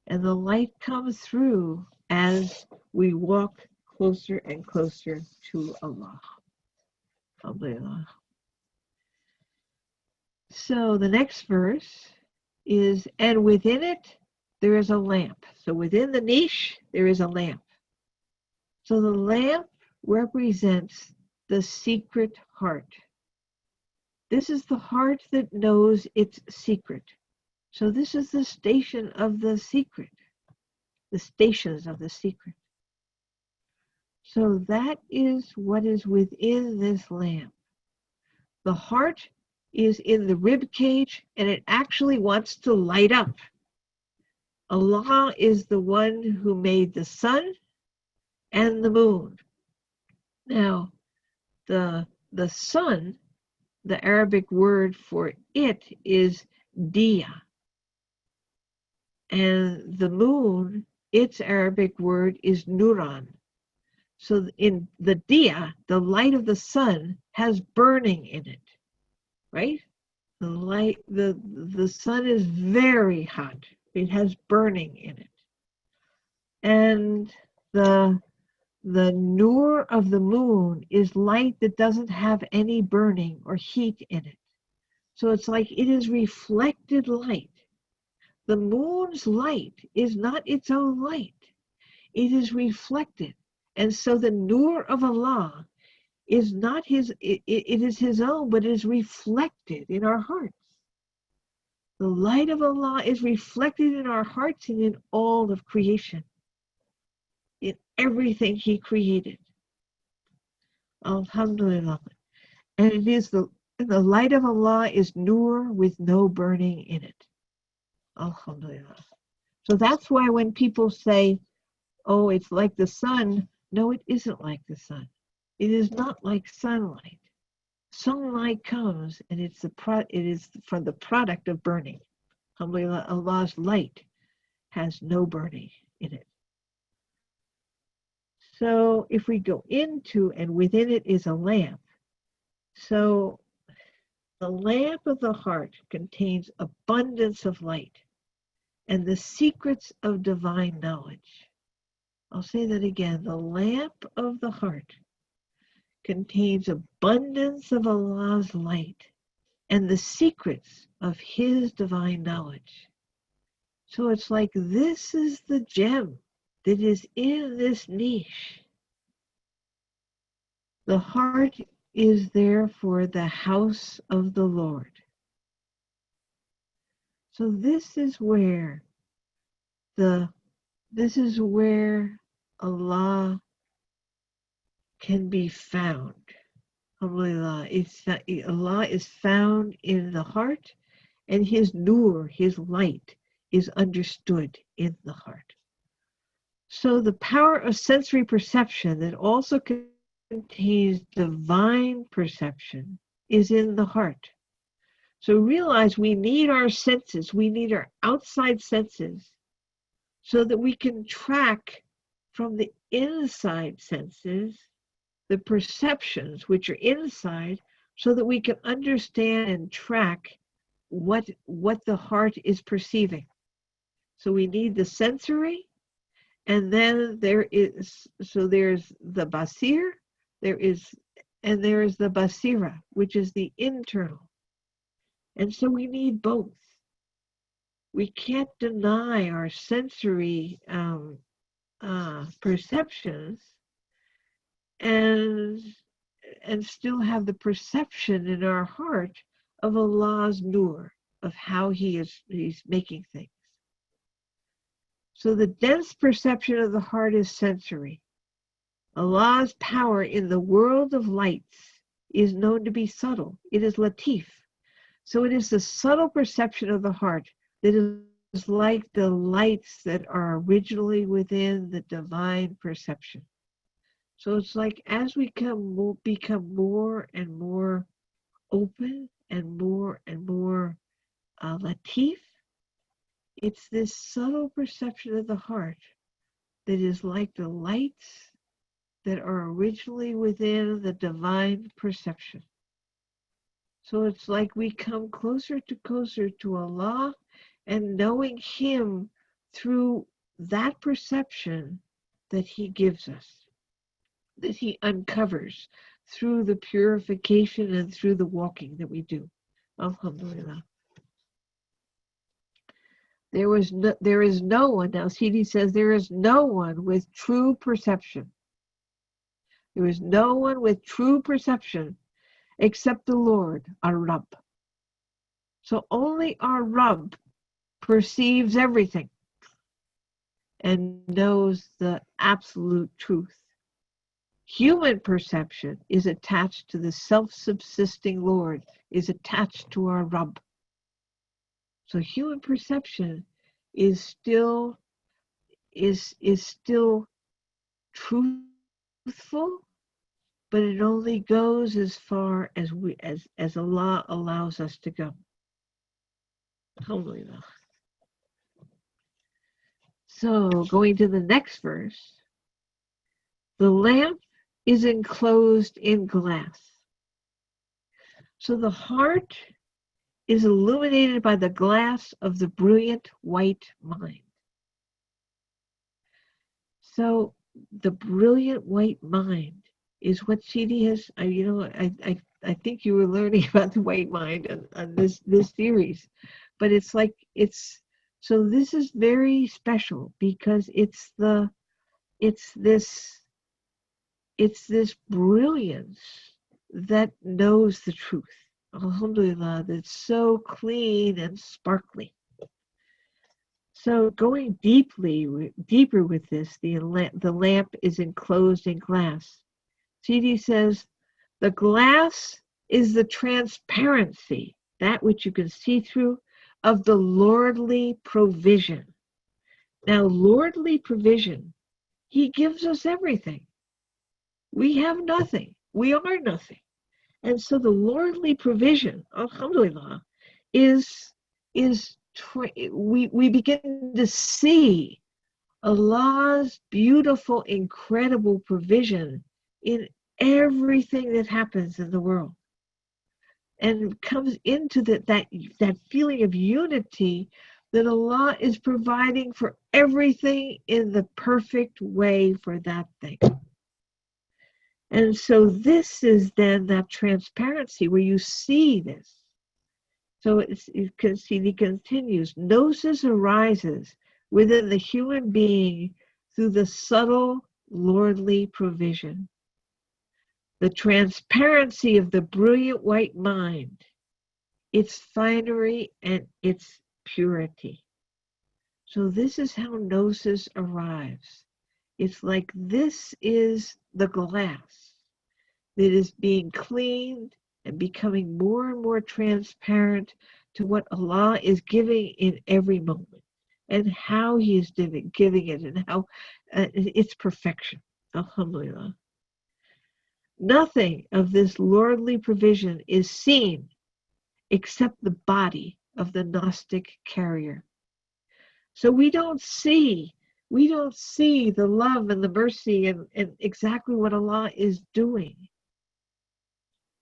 And the light comes through as we walk closer and closer to Allah. Alhamdulillah. So the next verse is, and within it there is a lamp. So within the niche there is a lamp. So the lamp represents the secret heart. This is the heart that knows its secret. So this is the station of the secret, the stations of the secret. So that is what is within this lamp. The heart is in the rib cage, and it actually wants to light up. Allah is the one who made the sun and the moon. Now, the sun, the Arabic word for it is dia. And the moon, its Arabic word is nuran. So in the dia, the light of the sun has burning in it, right? The light, the sun is very hot. It has burning in it. And the nur of the moon is light that doesn't have any burning or heat in it. So it's like it is reflected light. The moon's light is not its own light. It is reflected. And so the nur of Allah is not his, it is his own, but it is reflected in our hearts. The light of Allah is reflected in our hearts and in all of creation, in everything he created. Alhamdulillah. And it is the light of Allah is nur with no burning in it. Alhamdulillah. So that's why when people say, oh, it's like the sun, no, it isn't like the sun. It is not like sunlight. Sunlight comes, and it is from the product of burning. Alhamdulillah, Allah's light has no burning in it. So if we go into, and within it is a lamp. So the lamp of the heart contains abundance of light and the secrets of divine knowledge. I'll say that again. The lamp of the heart contains abundance of Allah's light and the secrets of his divine knowledge. So it's like this is the gem that is in this niche. The heart is therefore the house of the Lord. So this is where Allah can be found. Alhamdulillah, Allah is found in the heart, and his nur, his light, is understood in the heart. So the power of sensory perception that also contains divine perception is in the heart. So realize we need our senses, we need our outside senses, so that we can track from the inside senses the perceptions which are inside, so that we can understand and track what the heart is perceiving. So we need the sensory, And then there's the basir, there is the basira, which is the internal. And so we need both. We can't deny our sensory perceptions and still have the perception in our heart of Allah's nur, of how He's making things. So the dense perception of the heart is sensory. Allah's power in the world of lights is known to be subtle. It is latif. So it is the subtle perception of the heart that is like the lights that are originally within the divine perception. So it's like as we become more and more open and more latif, it's this subtle perception of the heart that is like the lights that are originally within the divine perception. So it's like we come closer to Allah and knowing Him through that perception that He gives us, that He uncovers through the purification and through the walking that we do. Alhamdulillah. There is no one, now Sidi says, there is no one with true perception. There is no one with true perception except the Lord, our Rabb. So only our Rabb perceives everything and knows the absolute truth. Human perception is attached to the self-subsisting Lord, is attached to our Rabb. So human perception is still truthful, but it only goes as far as Allah allows us to go. Alhamdulillah. So going to the next verse, the lamp is enclosed in glass. So the heart is illuminated by the glass of the brilliant white mind. So the brilliant white mind is what Sidi has, I think you were learning about the white mind on this series, but so this is very special because it's this brilliance that knows the truth. Alhamdulillah, that's so clean and sparkly. So going deeper with this, the lamp is enclosed in glass. Sidi says, the glass is the transparency, that which you can see through, of the lordly provision. Now, lordly provision, He gives us everything. We have nothing. We are nothing. And so the lordly provision, alhamdulillah, we begin to see Allah's beautiful, incredible provision in everything that happens in the world. And comes into that feeling of unity that Allah is providing for everything in the perfect way for that thing. And so this is then that transparency where you see this. So you can see he continues, gnosis arises within the human being through the subtle lordly provision. The transparency of the brilliant white mind, its finery and its purity. So this is how gnosis arrives. It's like this is the glass that is being cleaned and becoming more and more transparent to what Allah is giving in every moment and how He is giving it and how its perfection. Alhamdulillah. Nothing of this lordly provision is seen except the body of the Gnostic carrier. So we don't see the love and the mercy and exactly what Allah is doing,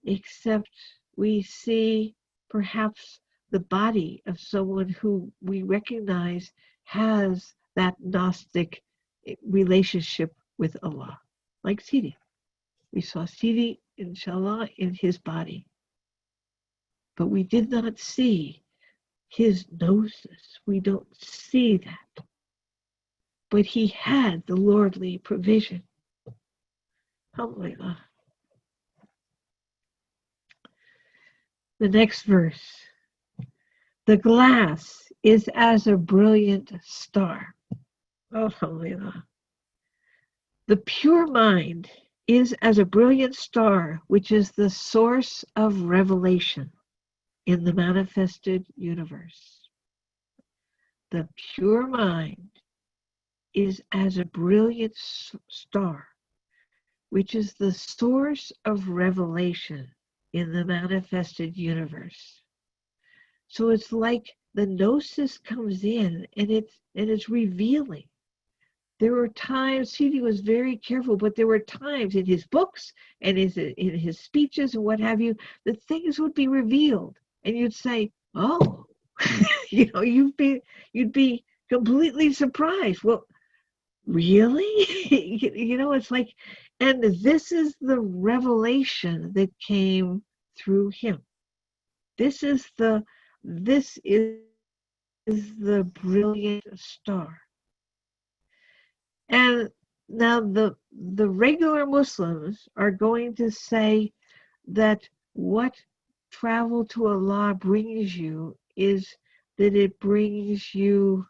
except we see perhaps the body of someone who we recognize has that Gnostic relationship with Allah. Like Sidi. We saw Sidi, inshallah, in his body. But we did not see his gnosis. We don't see that. But he had the lordly provision. Alhamdulillah. The next verse. The glass is as a brilliant star. Alhamdulillah. The pure mind is as a brilliant star, which is the source of revelation in the manifested universe. The pure mind is as a brilliant star, which is the source of revelation in the manifested universe. So it's like the gnosis comes in and it's revealing. There were times, Sidi was very careful, but there were times in his books and in his speeches and what have you, that things would be revealed. And you'd say, oh, you'd be completely surprised. Well, really? It's like, and this is the revelation that came through him. This is the brilliant star. And now the regular Muslims are going to say that what travel to Allah brings you is that it brings you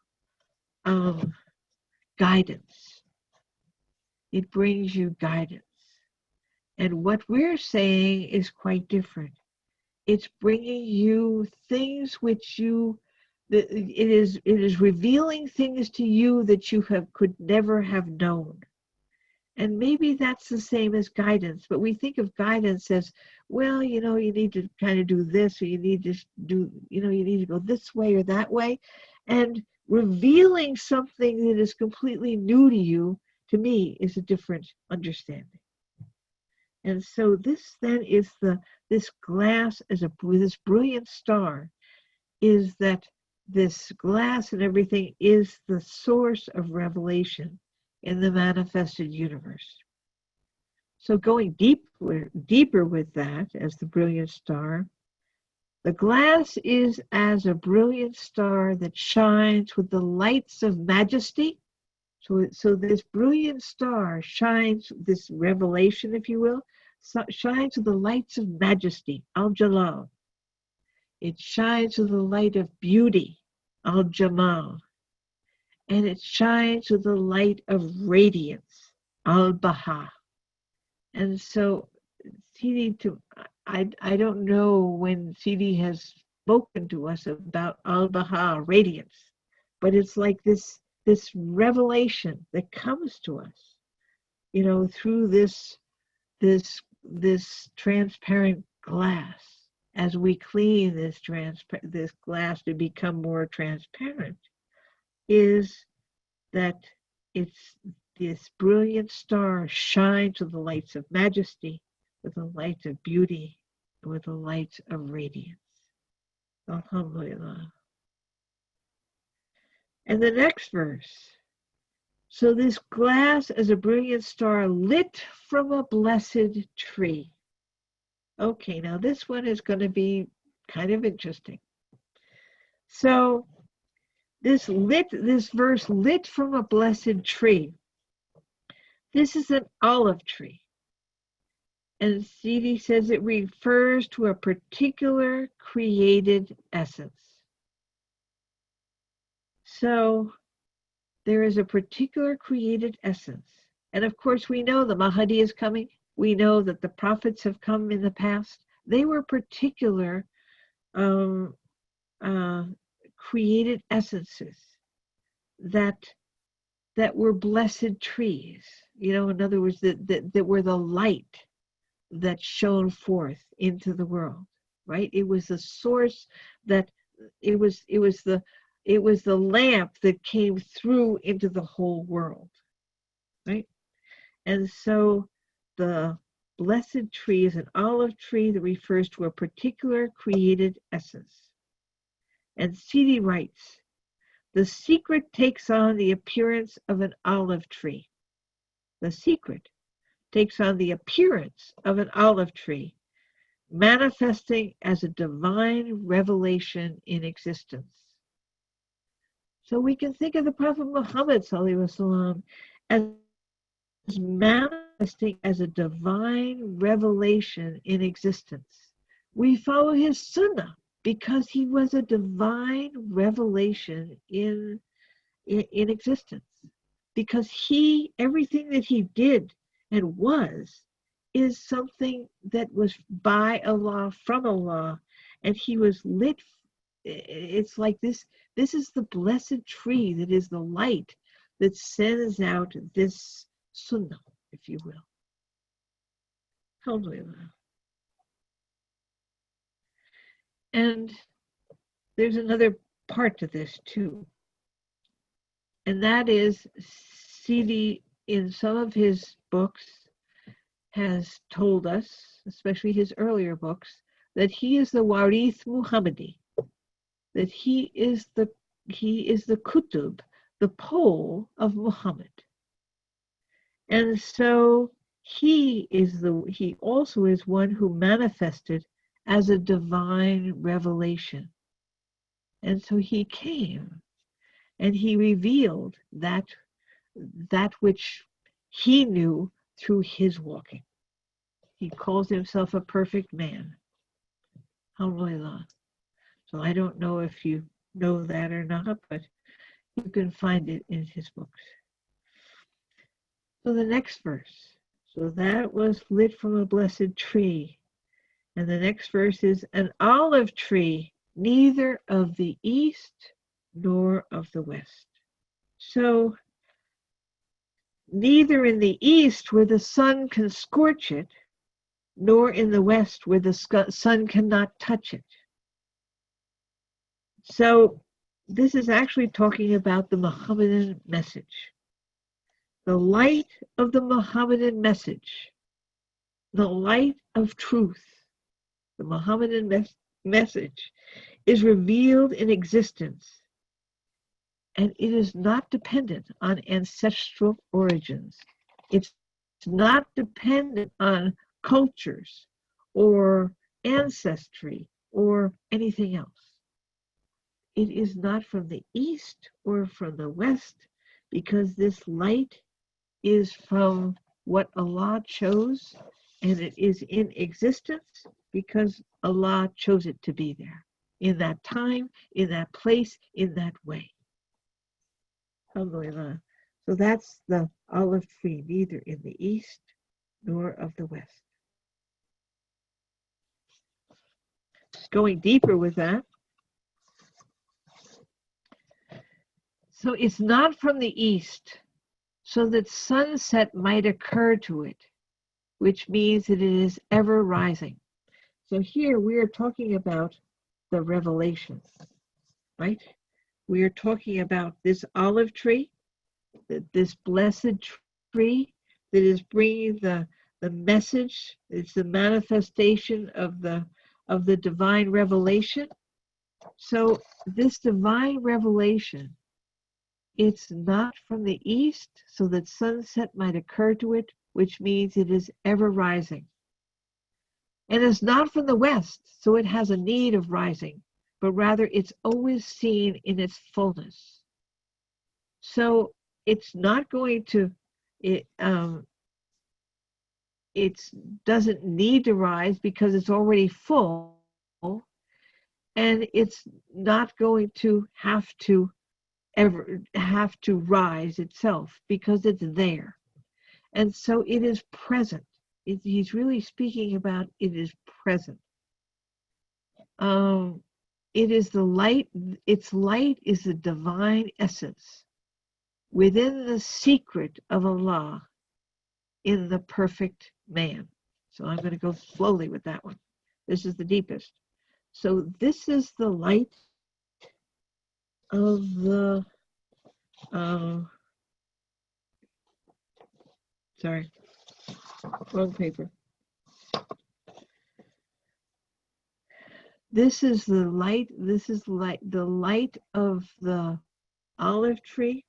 guidance. It brings you guidance. And what we're saying is quite different. It's bringing you things which it is revealing things to you that you could never have known. And maybe that's the same as guidance, but we think of guidance as, well, you need to kind of do this, or you need to do, you need to go this way or that way. And revealing something that is completely new to you, to me, is a different understanding. And so this then is this glass with this brilliant star, is that this glass and everything is the source of revelation in the manifested universe. So going deeper with that as the brilliant star, the glass is as a brilliant star that shines with the lights of majesty. So this brilliant star shines, this revelation, if you will, shines with the lights of majesty, al-Jalal. It shines with the light of beauty, al-Jamal. And it shines with the light of radiance, al-Baha. And so I don't know when Sidi has spoken to us about al-Baha, radiance, but it's like this revelation that comes to us, through this transparent glass. As we clean this glass to become more transparent, is that it's this brilliant star shines with the lights of majesty, with the lights of beauty, and with the lights of radiance. Alhamdulillah. And the next verse. So this glass is a brilliant star lit from a blessed tree. Okay, now this one is going to be kind of interesting. So this verse, lit from a blessed tree. This is an olive tree. And Sidi says it refers to a particular created essence. So there is a particular created essence. And of course, we know the Mahdi is coming. We know that the prophets have come in the past. They were particular created essences that were blessed trees. In other words, that were the light that shone forth into the world. Right? It was the source that it was the lamp that came through into the whole world. Right? And so the blessed tree is an olive tree that refers to a particular created essence. And Sidi writes, The secret takes on the appearance of an olive tree. The secret takes on the appearance of an olive tree, manifesting as a divine revelation in existence. So we can think of the Prophet Muhammad ﷺ as manifesting as a divine revelation in existence. We follow his sunnah because he was a divine revelation in existence. Because everything that he did and was is something that was by Allah, from Allah, and he was lit. It's like this is the blessed tree that is the light that sends out this sunnah, if you will. Alhamdulillah. And there's another part to this too, and that is Sidi, in some of his books, has told us, especially his earlier books, that he is the Warith Muhammadi, that he is the Kutub, the pole of Muhammad. And so he also is one who manifested as a divine revelation. And so he came and he revealed that which he knew through his walking. He calls himself a perfect man. Alhamdulillah. So I don't know if you know that or not, but you can find it in his books. So the next verse. So that was lit from a blessed tree. And the next verse is an olive tree, neither of the east nor of the west. So neither in the east where the sun can scorch it, nor in the west where the sun cannot touch it. So this is actually talking about the Muhammadan message. The light of the Muhammadan message, the light of truth, the Muhammadan message is revealed in existence, and it is not dependent on ancestral origins. It's not dependent on cultures or ancestry or anything else. It is not from the east or from the west, because this light is from what Allah chose, and it is in existence because Allah chose it to be there, in that time, in that place, in that way. Alhamdulillah. So that's the olive tree, neither in the east nor of the west. Going deeper with that. So it's not from the east, so that sunset might occur to it, which means that it is ever rising. So here we are talking about the revelation, right? We are talking about this olive tree, this blessed tree that is bringing the message. It's the manifestation of the divine revelation. So this divine revelation, it's not from the east, so that sunset might occur to it, which means it is ever rising. And it's not from the west, so it has a need of rising, but rather it's always seen in its fullness. So it's not going to, it doesn't need to rise because it's already full, and it's not going to ever have to rise itself because it's there. And so it is present. He's really speaking about it is present. It is the light. Its light is the divine essence within the secret of Allah in the perfect man. So I'm going to go slowly with that one. This is the deepest. So this is the light of the sorry, wrong paper. This is the light. This is the light of the olive tree,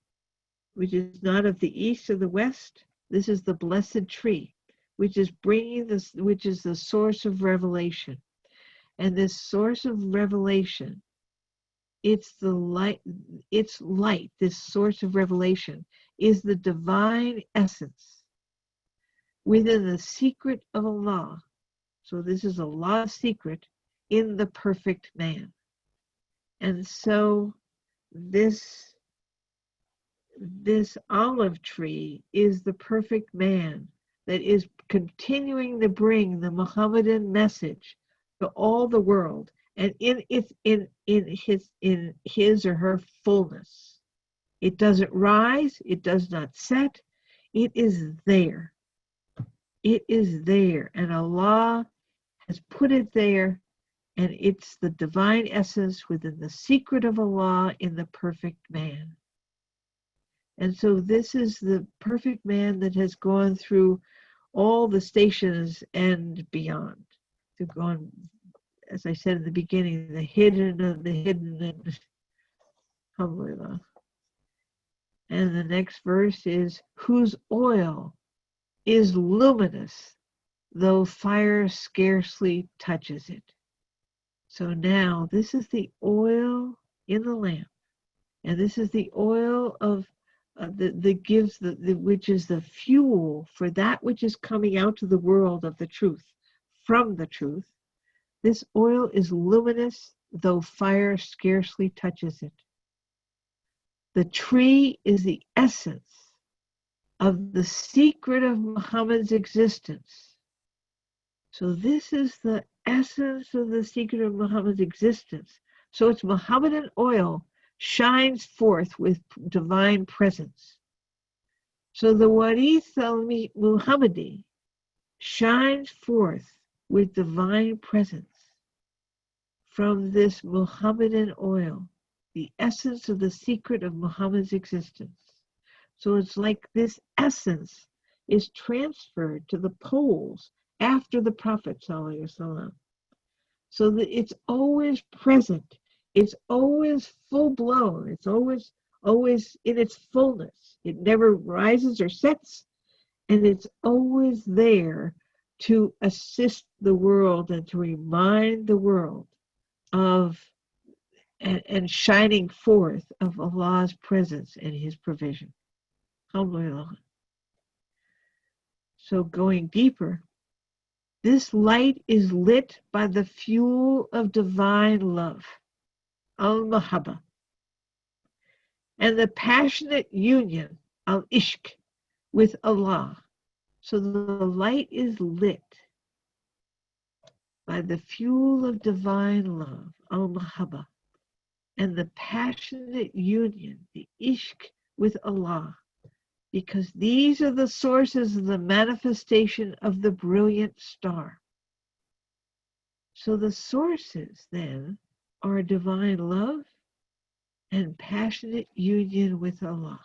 which is not of the east or the west. This is the blessed tree, which is bringing this, which is the source of revelation. And this source of revelation, it's the light, it's light, this source of revelation is the divine essence within the secret of Allah. So this is Allah's secret in the perfect man. And so this olive tree is the perfect man that is continuing to bring the Muhammadan message to all the world, and in his or her fullness. It doesn't rise, it does not set, it is there. It is there, and Allah has put it there, and it's the divine essence within the secret of Allah in the perfect man. And so this is the perfect man that has gone through all the stations and beyond. They've gone, as I said in the beginning, the hidden and alhamdulillah. And the next verse is, whose oil is luminous, though fire scarcely touches it. So now this is the oil in the lamp, and this is the oil of that gives which is the fuel for that which is coming out to the world of the truth, from the truth. This oil is luminous, though fire scarcely touches it. The tree is the essence of the secret of Muhammad's existence. So this is the essence of the secret of Muhammad's existence. So it's Muhammadan oil shines forth with divine presence. So the Warith al-Muhammadi shines forth with divine presence from this Muhammadan oil, the essence of the secret of Muhammad's existence. So it's like this essence is transferred to the poles after the Prophet ﷺ. So that it's always present. It's always full blown. It's always in its fullness. It never rises or sets, and it's always there to assist the world and to remind the world of and shining forth of Allah's presence and His provision. Alhamdulillah. So going deeper, this light is lit by the fuel of divine love, al-Mahabba, and the passionate union, al-Ishq, with Allah. So the light is lit by the fuel of divine love, al-Mahabba, and the passionate union, the Ishq, with Allah, because these are the sources of the manifestation of the brilliant star. So the sources then are divine love and passionate union with Allah.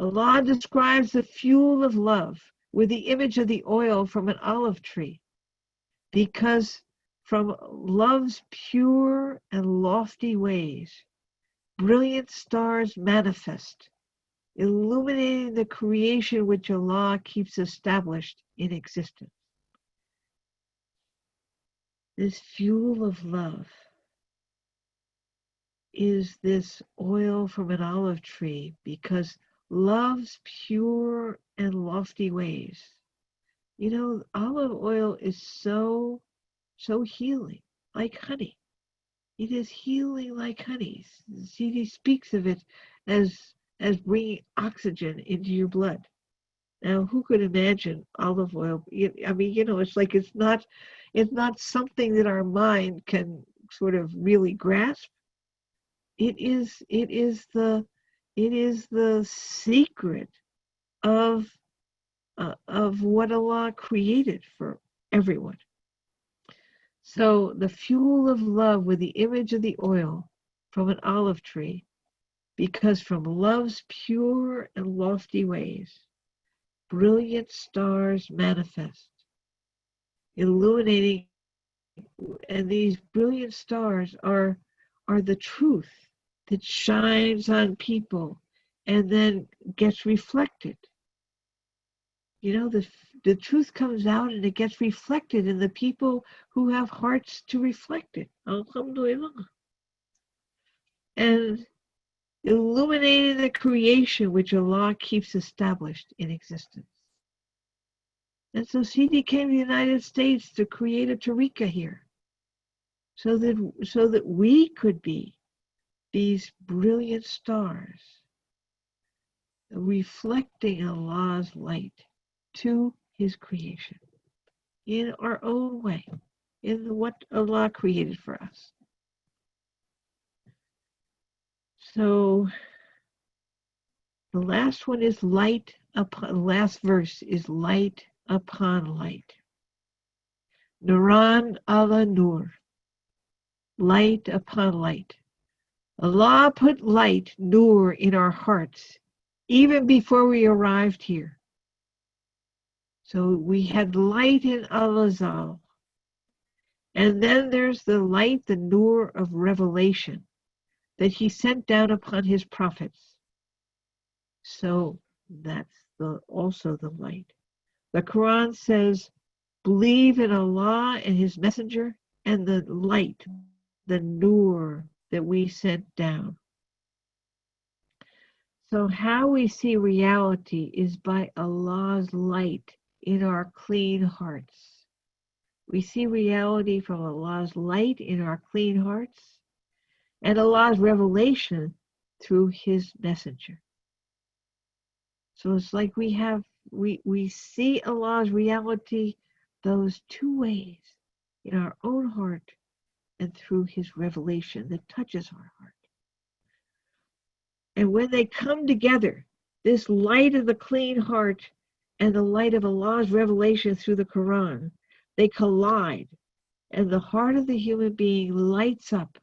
Allah describes the fuel of love with the image of the oil from an olive tree, because from love's pure and lofty ways, brilliant stars manifest, illuminating the creation which Allah keeps established in existence. This fuel of love is this oil from an olive tree, because love's pure and lofty ways. You know, olive oil is so healing, like honey. It is healing like honey. CD speaks of it as bringing oxygen into your blood. Now, who could imagine olive oil? I mean, you know, it's like it's not something that our mind can sort of really grasp. It is the secret of what Allah created for everyone. So the fuel of love with the image of the oil from an olive tree, because from love's pure and lofty ways, brilliant stars manifest, illuminating, and these brilliant stars are the truth that shines on people and then gets reflected. You know, the truth comes out and it gets reflected in the people who have hearts to reflect it. Alhamdulillah. And illuminating the creation which Allah keeps established in existence. And so Sidi came to the United States to create a tariqah here, so that we could be these brilliant stars reflecting Allah's light to his creation in our own way, in what Allah created for us. So the last one is light upon, last verse is light upon light. Nuran ala nur, light upon light. Allah put light, nur, in our hearts even before we arrived here. So we had light in Al-Azal. And then there's the light, the nur of revelation that he sent down upon his prophets. So that's also the light. The Quran says, believe in Allah and his messenger and the light, the nur that we sent down. So how we see reality is by Allah's light in our clean hearts. We see reality from Allah's light in our clean hearts and Allah's revelation through his messenger. So it's like we see Allah's reality those two ways, in our own heart and through his revelation that touches our heart. And when they come together, this light of the clean heart and the light of Allah's revelation through the Quran, they collide, and the heart of the human being lights up,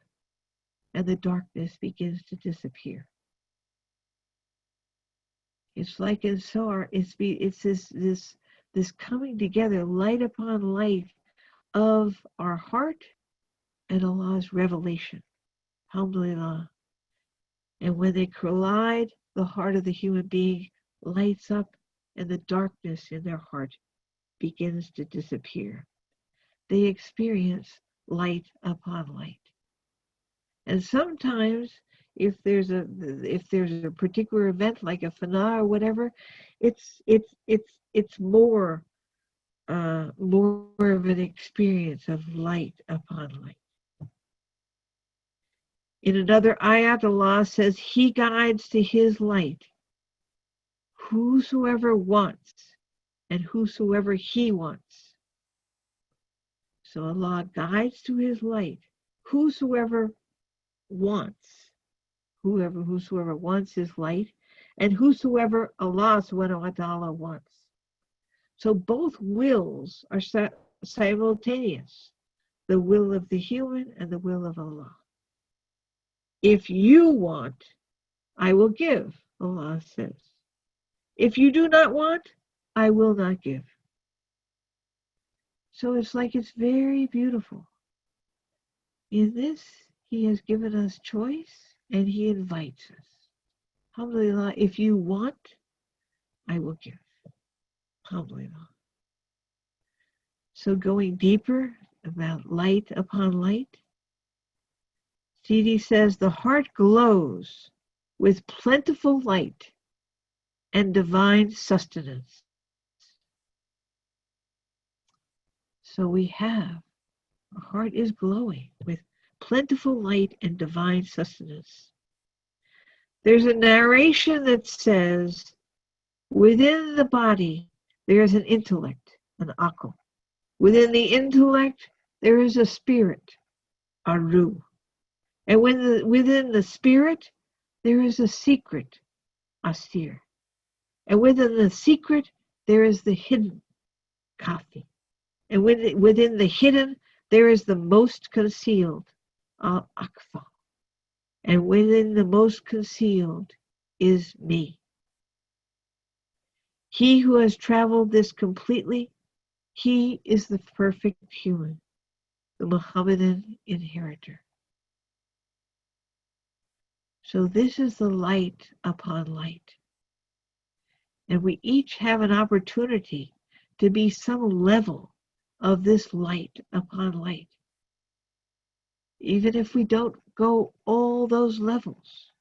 and the darkness begins to disappear. It's like in Soar, it's this coming together, light upon light of our heart and Allah's revelation. Alhamdulillah. And when they collide, the heart of the human being lights up and the darkness in their heart begins to disappear. They experience light upon light. And sometimes if there's a particular event like a fana or whatever, it's more of an experience of light upon light. In another ayat, Allah says, he guides to his light whosoever wants and whosoever he wants. So Allah guides to his light whosoever wants, whosoever wants his light, and whosoever Allah subhanahu wa ta'ala wants. So both wills are simultaneous, the will of the human and the will of Allah. If you want, I will give, Allah says. If you do not want, I will not give. So it's like it's very beautiful. In this, he has given us choice and he invites us. Alhamdulillah, if you want, I will give. Alhamdulillah. So going deeper about light upon light, Sidi says the heart glows with plentiful light and divine sustenance. So we have, our heart is glowing with plentiful light and divine sustenance. There's a narration that says, within the body, there is an intellect, an akal. Within the intellect, there is a spirit, a ruh. And within the spirit, there is a secret, asir. And within the secret, there is the hidden, kafi. And within the hidden, there is the most concealed, al-akfa. And within the most concealed is me. He who has traveled this completely, he is the perfect human, the Muhammadan inheritor. So this is the light upon light. And we each have an opportunity to be some level of this light upon light. Even if we don't go all those levels,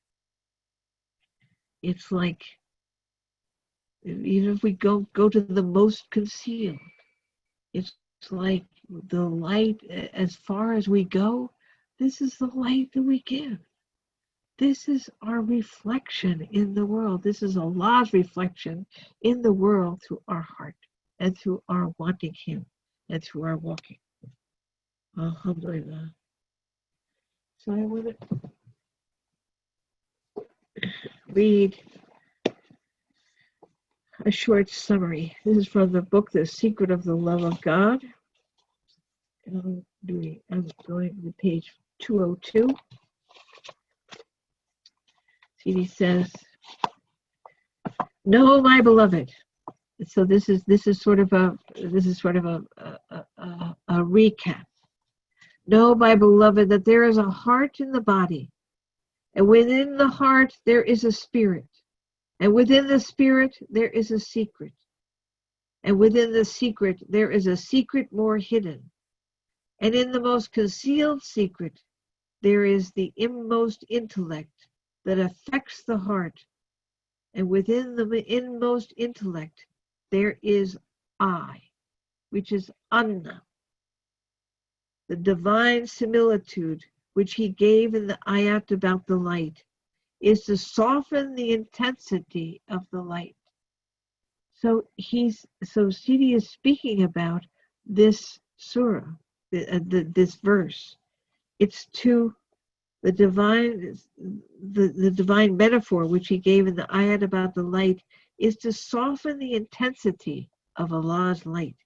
it's like, even if we go to the most concealed, it's like the light, as far as we go, this is the light that we give. This is our reflection in the world. This is Allah's reflection in the world through our heart and through our wanting Him and through our walking. Alhamdulillah. So I want to read a short summary. This is from the book, The Secret of the Love of God. And I'm going to page 202. He says, "No, my beloved." So this is sort of a recap. "Know, my beloved, that there is a heart in the body, and within the heart there is a spirit, and within the spirit there is a secret, and within the secret there is a secret more hidden, and in the most concealed secret there is the inmost intellect that affects the heart, and within the inmost intellect there is I, which is Anna, the divine similitude which he gave in the ayat about the light, is to soften the intensity of the light." So Sidi is speaking about this surah, this verse. It's to the divine metaphor which he gave in the ayat about the light is to soften the intensity of Allah's light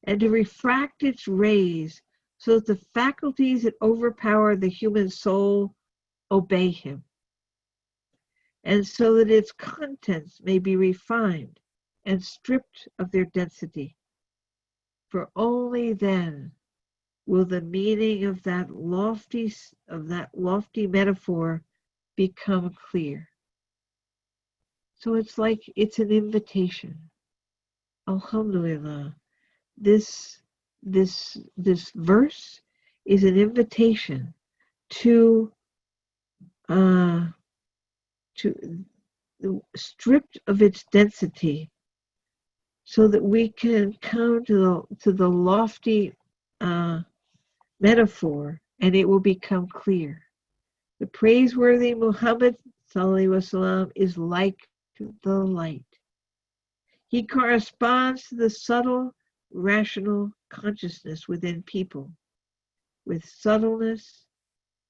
and to refract its rays so that the faculties that overpower the human soul obey him, and so that its contents may be refined and stripped of their density. For only then will the meaning of that lofty metaphor become clear. So it's like it's an invitation. Alhamdulillah. This verse is an invitation to stripped of its density, so that we can come to the lofty metaphor, and it will become clear. The praiseworthy Muhammad Sallallahu Alaihi Wasallam is like the light. He corresponds to the subtle, rational consciousness within people, with subtleness,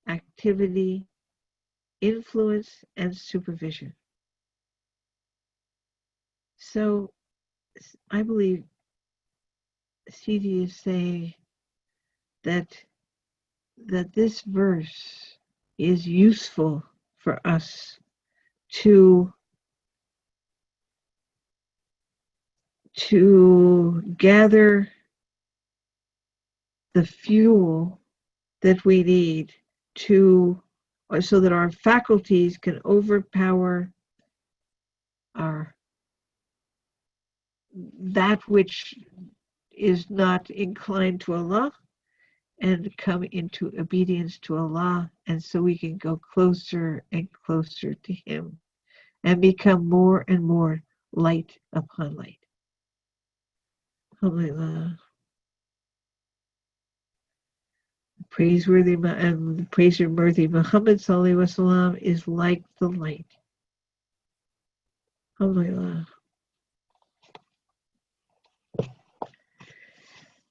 activity, influence, and supervision. So I believe Sidi is saying that this verse is useful for us to gather the fuel that we need so that our faculties can overpower that which is not inclined to Allah, and come into obedience to Allah, and so we can go closer and closer to Him and become more and more light upon light. Alhamdulillah. Praiseworthy Muhammad Sallallahu Alaihi Wasallam is like the light. Alhamdulillah.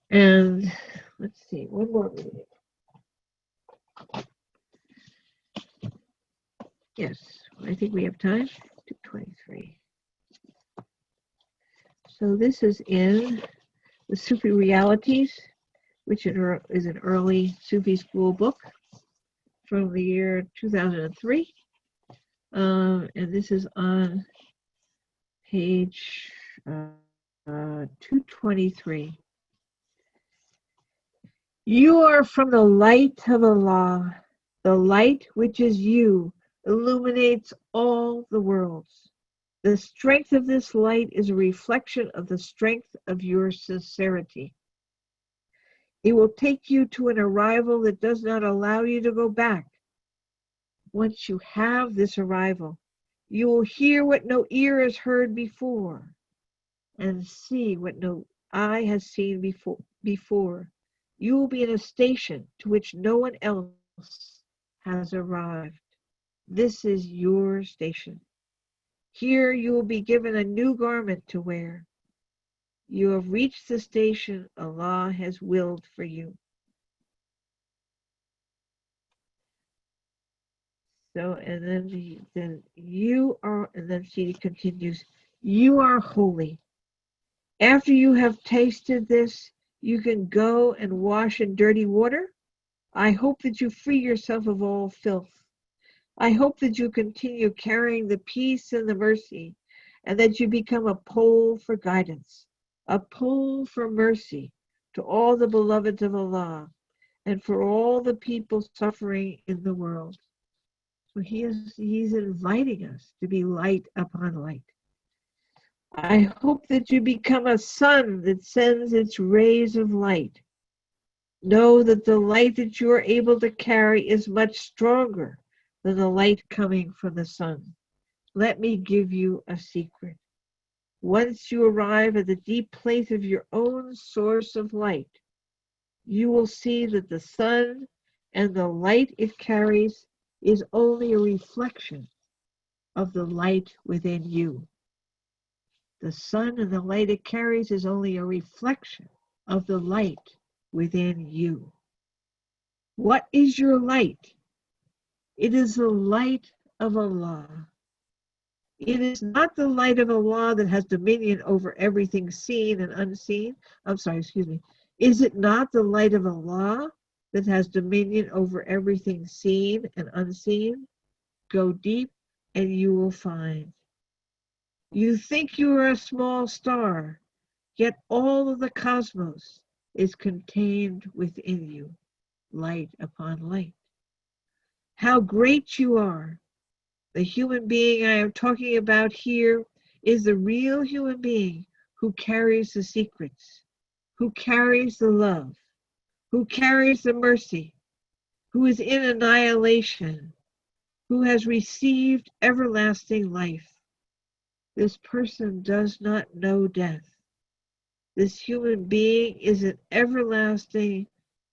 And let's see, one more minute. Yes, I think we have time. 2:23. So this is in the Sufi Realities, which is an early Sufi school book from the year 2003. And this is on page 223. "You are from the light of Allah, the light which is you, illuminates all the worlds. The strength of this light is a reflection of the strength of your sincerity. It will take you to an arrival that does not allow you to go back. Once you have this arrival, you will hear what no ear has heard before, and see what no eye has seen before. You will be in a station to which no one else has arrived. This is your station. Here you will be given a new garment to wear. You have reached the station Allah has willed for you. So, and then you are, and then she continues, you are holy. After you have tasted this, you can go and wash in dirty water. I hope that you free yourself of all filth. I hope that you continue carrying the peace and the mercy, and that you become a pole for guidance, a pole for mercy to all the beloveds of Allah, and for all the people suffering in the world. So he's inviting us to be light upon light. I hope that you become a sun that sends its rays of light. Know that the light that you are able to carry is much stronger than the light coming from the sun. Let me give you a secret. Once you arrive at the deep place of your own source of light, you will see that the sun and the light it carries is only a reflection of the light within you. The sun and the light it carries is only a reflection of the light within you. What is your light? It is the light of Allah. It is not the light of Allah that has dominion over everything seen and unseen. Is it not the light of Allah that has dominion over everything seen and unseen? Go deep and you will find. You think you are a small star, yet all of the cosmos is contained within you, light upon light. How great you are! The human being I am talking about here is the real human being who carries the secrets, who carries the love, who carries the mercy, who is in annihilation, who has received everlasting life. This person does not know death. This human being is an everlasting,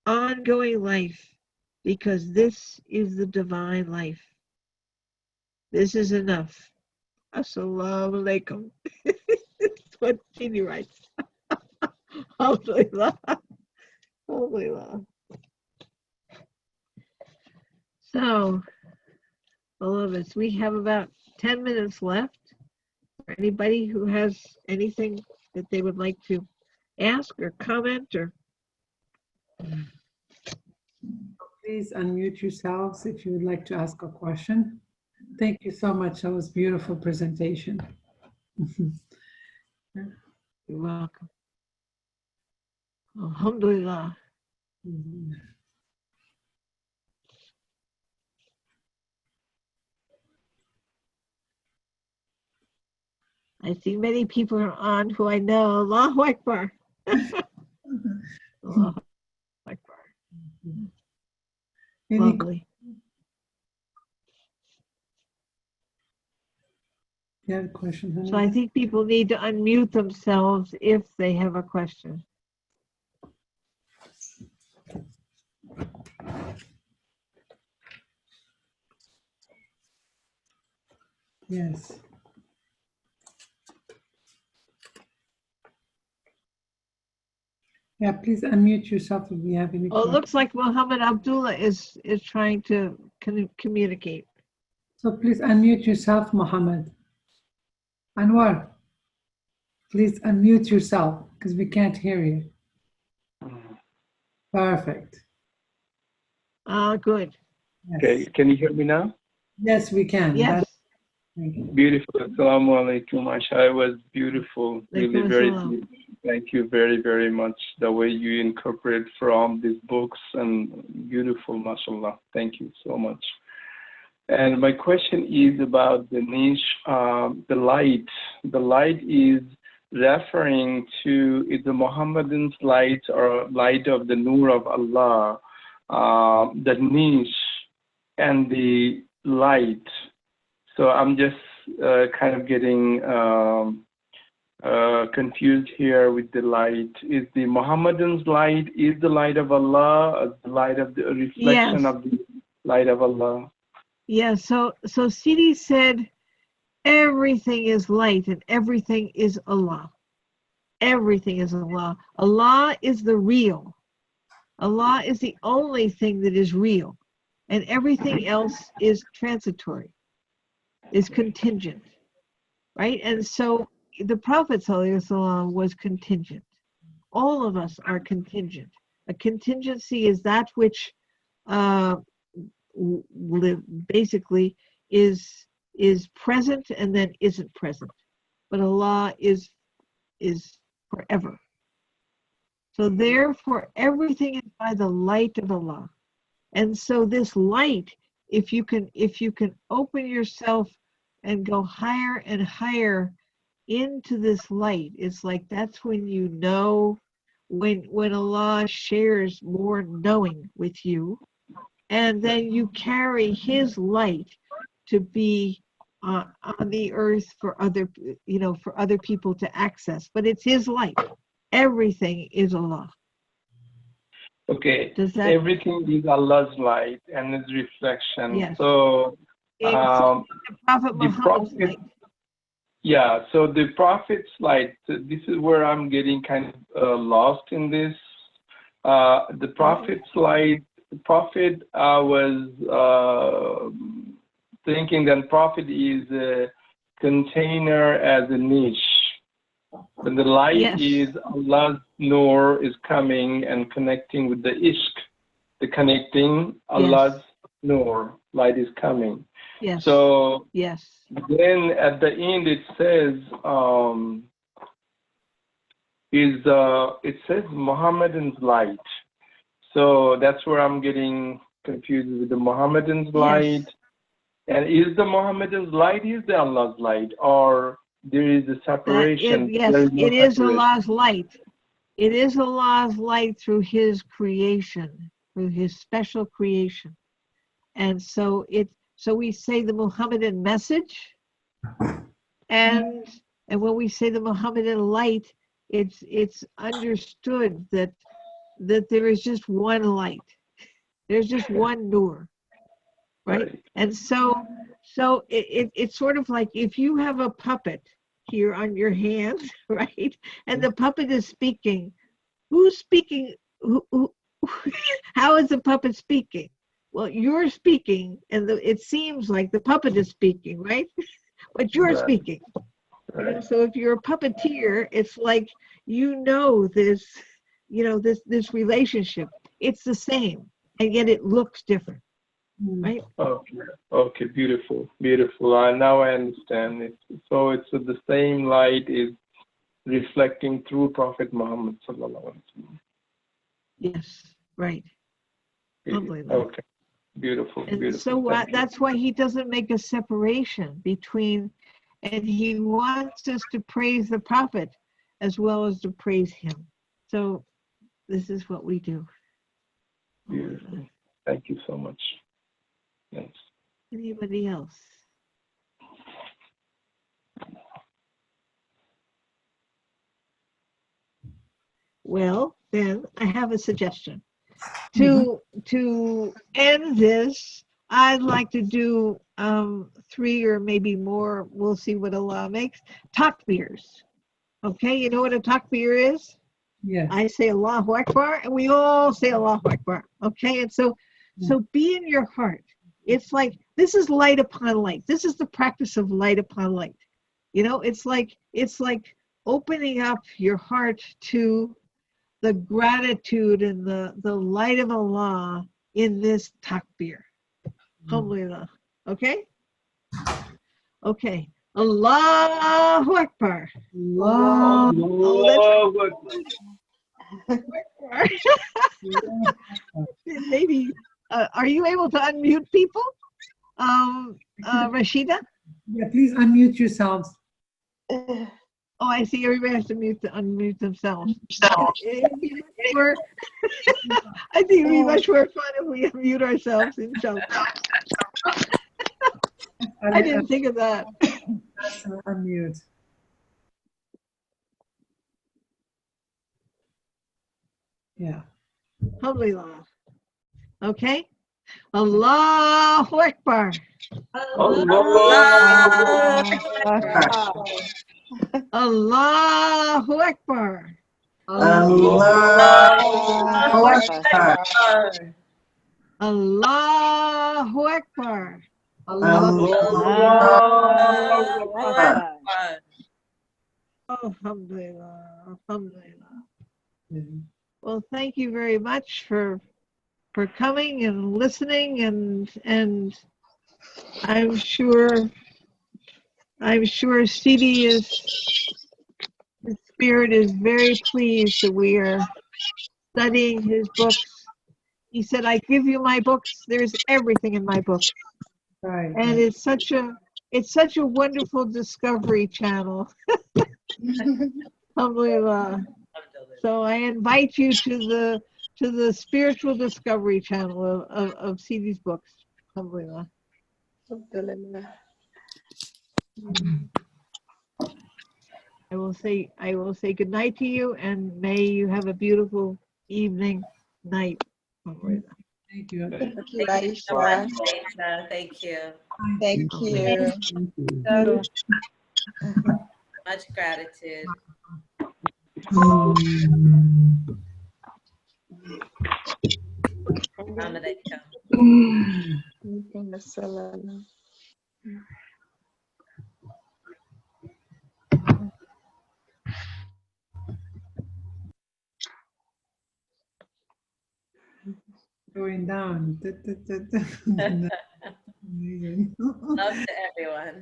ongoing life because this is the divine life. This is enough. Assalamu alaikum. That's what Jeannie writes. Alhamdulillah. Alhamdulillah. So, beloveds, we have about 10 minutes left. For anybody who has anything that they would like to ask or comment or... Please unmute yourselves if you would like to ask a question. Thank you so much. That was a beautiful presentation. You're welcome. Alhamdulillah. I see many people are on who I know. Allahu Akbar. Allahu Akbar. Lovely. You have a question, honey? So I think people need to unmute themselves if they have a question. Yes. Yeah, please unmute yourself if you have any Well, it looks like Muhammad Abdullah is trying to communicate. So please unmute yourself, Muhammad. Anwar, please unmute yourself because we can't hear you. Perfect. Good. Yes. Okay, can you hear me now? Yes, we can. Yes. Beautiful. Assalamu alaikum, Aisha. It was beautiful. Really very beautiful. Thank you very, very much. The way you incorporate from these books and beautiful, mashallah. Thank you so much. And my question is about the niche, the light. The light is referring to is the Muhammadan's light or light of the Nur of Allah, the niche and the light. So I'm just kind of getting confused here with the light. Is the Muhammadan's light is the light of Allah, the light of the reflection Yes. of the light of Allah? Yeah, so Sidi said everything is light and everything is Allah. Everything is Allah. Allah is the real. Allah is the only thing that is real. And everything else is transitory, is contingent. Right? And so the Prophet ﷺ was contingent. All of us are contingent. A contingency is that which basically is present and then isn't present, but Allah is forever. So therefore everything is by the light of Allah. And so this light, if you can open yourself and go higher and higher into this light, it's like that's when you know, when Allah shares more knowing with you. And then you carry his light to be on the earth for other people to access. But it's his light. Everything is Allah. Okay. Does that? Everything is Allah's light and His reflection. Yes. So Including the Prophet Muhammad's light. Yeah. So the Prophet's light. This is where I'm getting kind of lost in this. The Prophet's light. The Prophet was thinking that Prophet is a container as a niche. When the light Yes. is Allah's Nur is coming and connecting with the Ishq, the connecting Allah's Nur, light is coming. Yes. So yes. then at the end it says it says Muhammadan's light. So that's where I'm getting confused with the Muhammadan's light. And is the Muhammadan's light is the Allah's light, or there is a separation? Yes, it is Allah's light. It is Allah's light through his creation, through his special creation. And so we say the Muhammadan message, and when we say the Muhammadan light, it's understood that there is just one light. There's just one Nur. Right? And so it's sort of like if you have a puppet here on your hand, right? And the puppet is speaking. Who's speaking? How is the puppet speaking? Well, you're speaking, and it seems like the puppet is speaking, right? But you're speaking. Right. So if you're a puppeteer, it's like this, this relationship. It's the same, and yet it looks different. Right. Okay. Beautiful. Now I understand it. So it's the same light is reflecting through Prophet Muhammad sallallahu alaihi wasallam. Yes. Right. Okay. Beautiful. And so that's why he doesn't make a separation between, and he wants us to praise the Prophet as well as to praise him. So this is what we do. Beautiful. Thank you so much. Thanks. Anybody else? Well, then I have a suggestion. To end this, I'd like to do 3 or maybe more. We'll see what Allah makes. Takbirs. Okay, you know what a takbir is? Yeah. I say Allahu Akbar, and we all say Allahu Akbar. Okay, and so be in your heart. It's like, this is light upon light. This is the practice of light upon light. It's like opening up your heart to the gratitude and the light of Allah in this takbir. Alhamdulillah. Okay? Okay. Allahu Akbar. Allahu Akbar. Maybe, are you able to unmute people? Rashida? Yeah, please unmute yourselves. Oh, I see everybody has to unmute themselves. It'd be much more, I think it'd be much more fun if we unmute ourselves, inshallah. I didn't think of that. Unmute. Yeah. Alhamdulillah. Okay. Allahu Akbar. Allahu Akbar. Allahu Akbar. Alhamdulillah. Alhamdulillah. Well, thank you very much for coming and listening, and I'm sure Sidi his spirit is very pleased that we are studying his books. He said, I give you my books. There's everything in my books. Right. And it's such a wonderful discovery channel. Alhamdulillah. So I invite you to the spiritual discovery channel of Sidi's books. Alhamdulillah. I will say good night to you, and may you have a beautiful evening, night. Alhamdulillah. Thank you. Thank you, Aisha. Thank you. Thank you. Much gratitude. Going down. Love to everyone.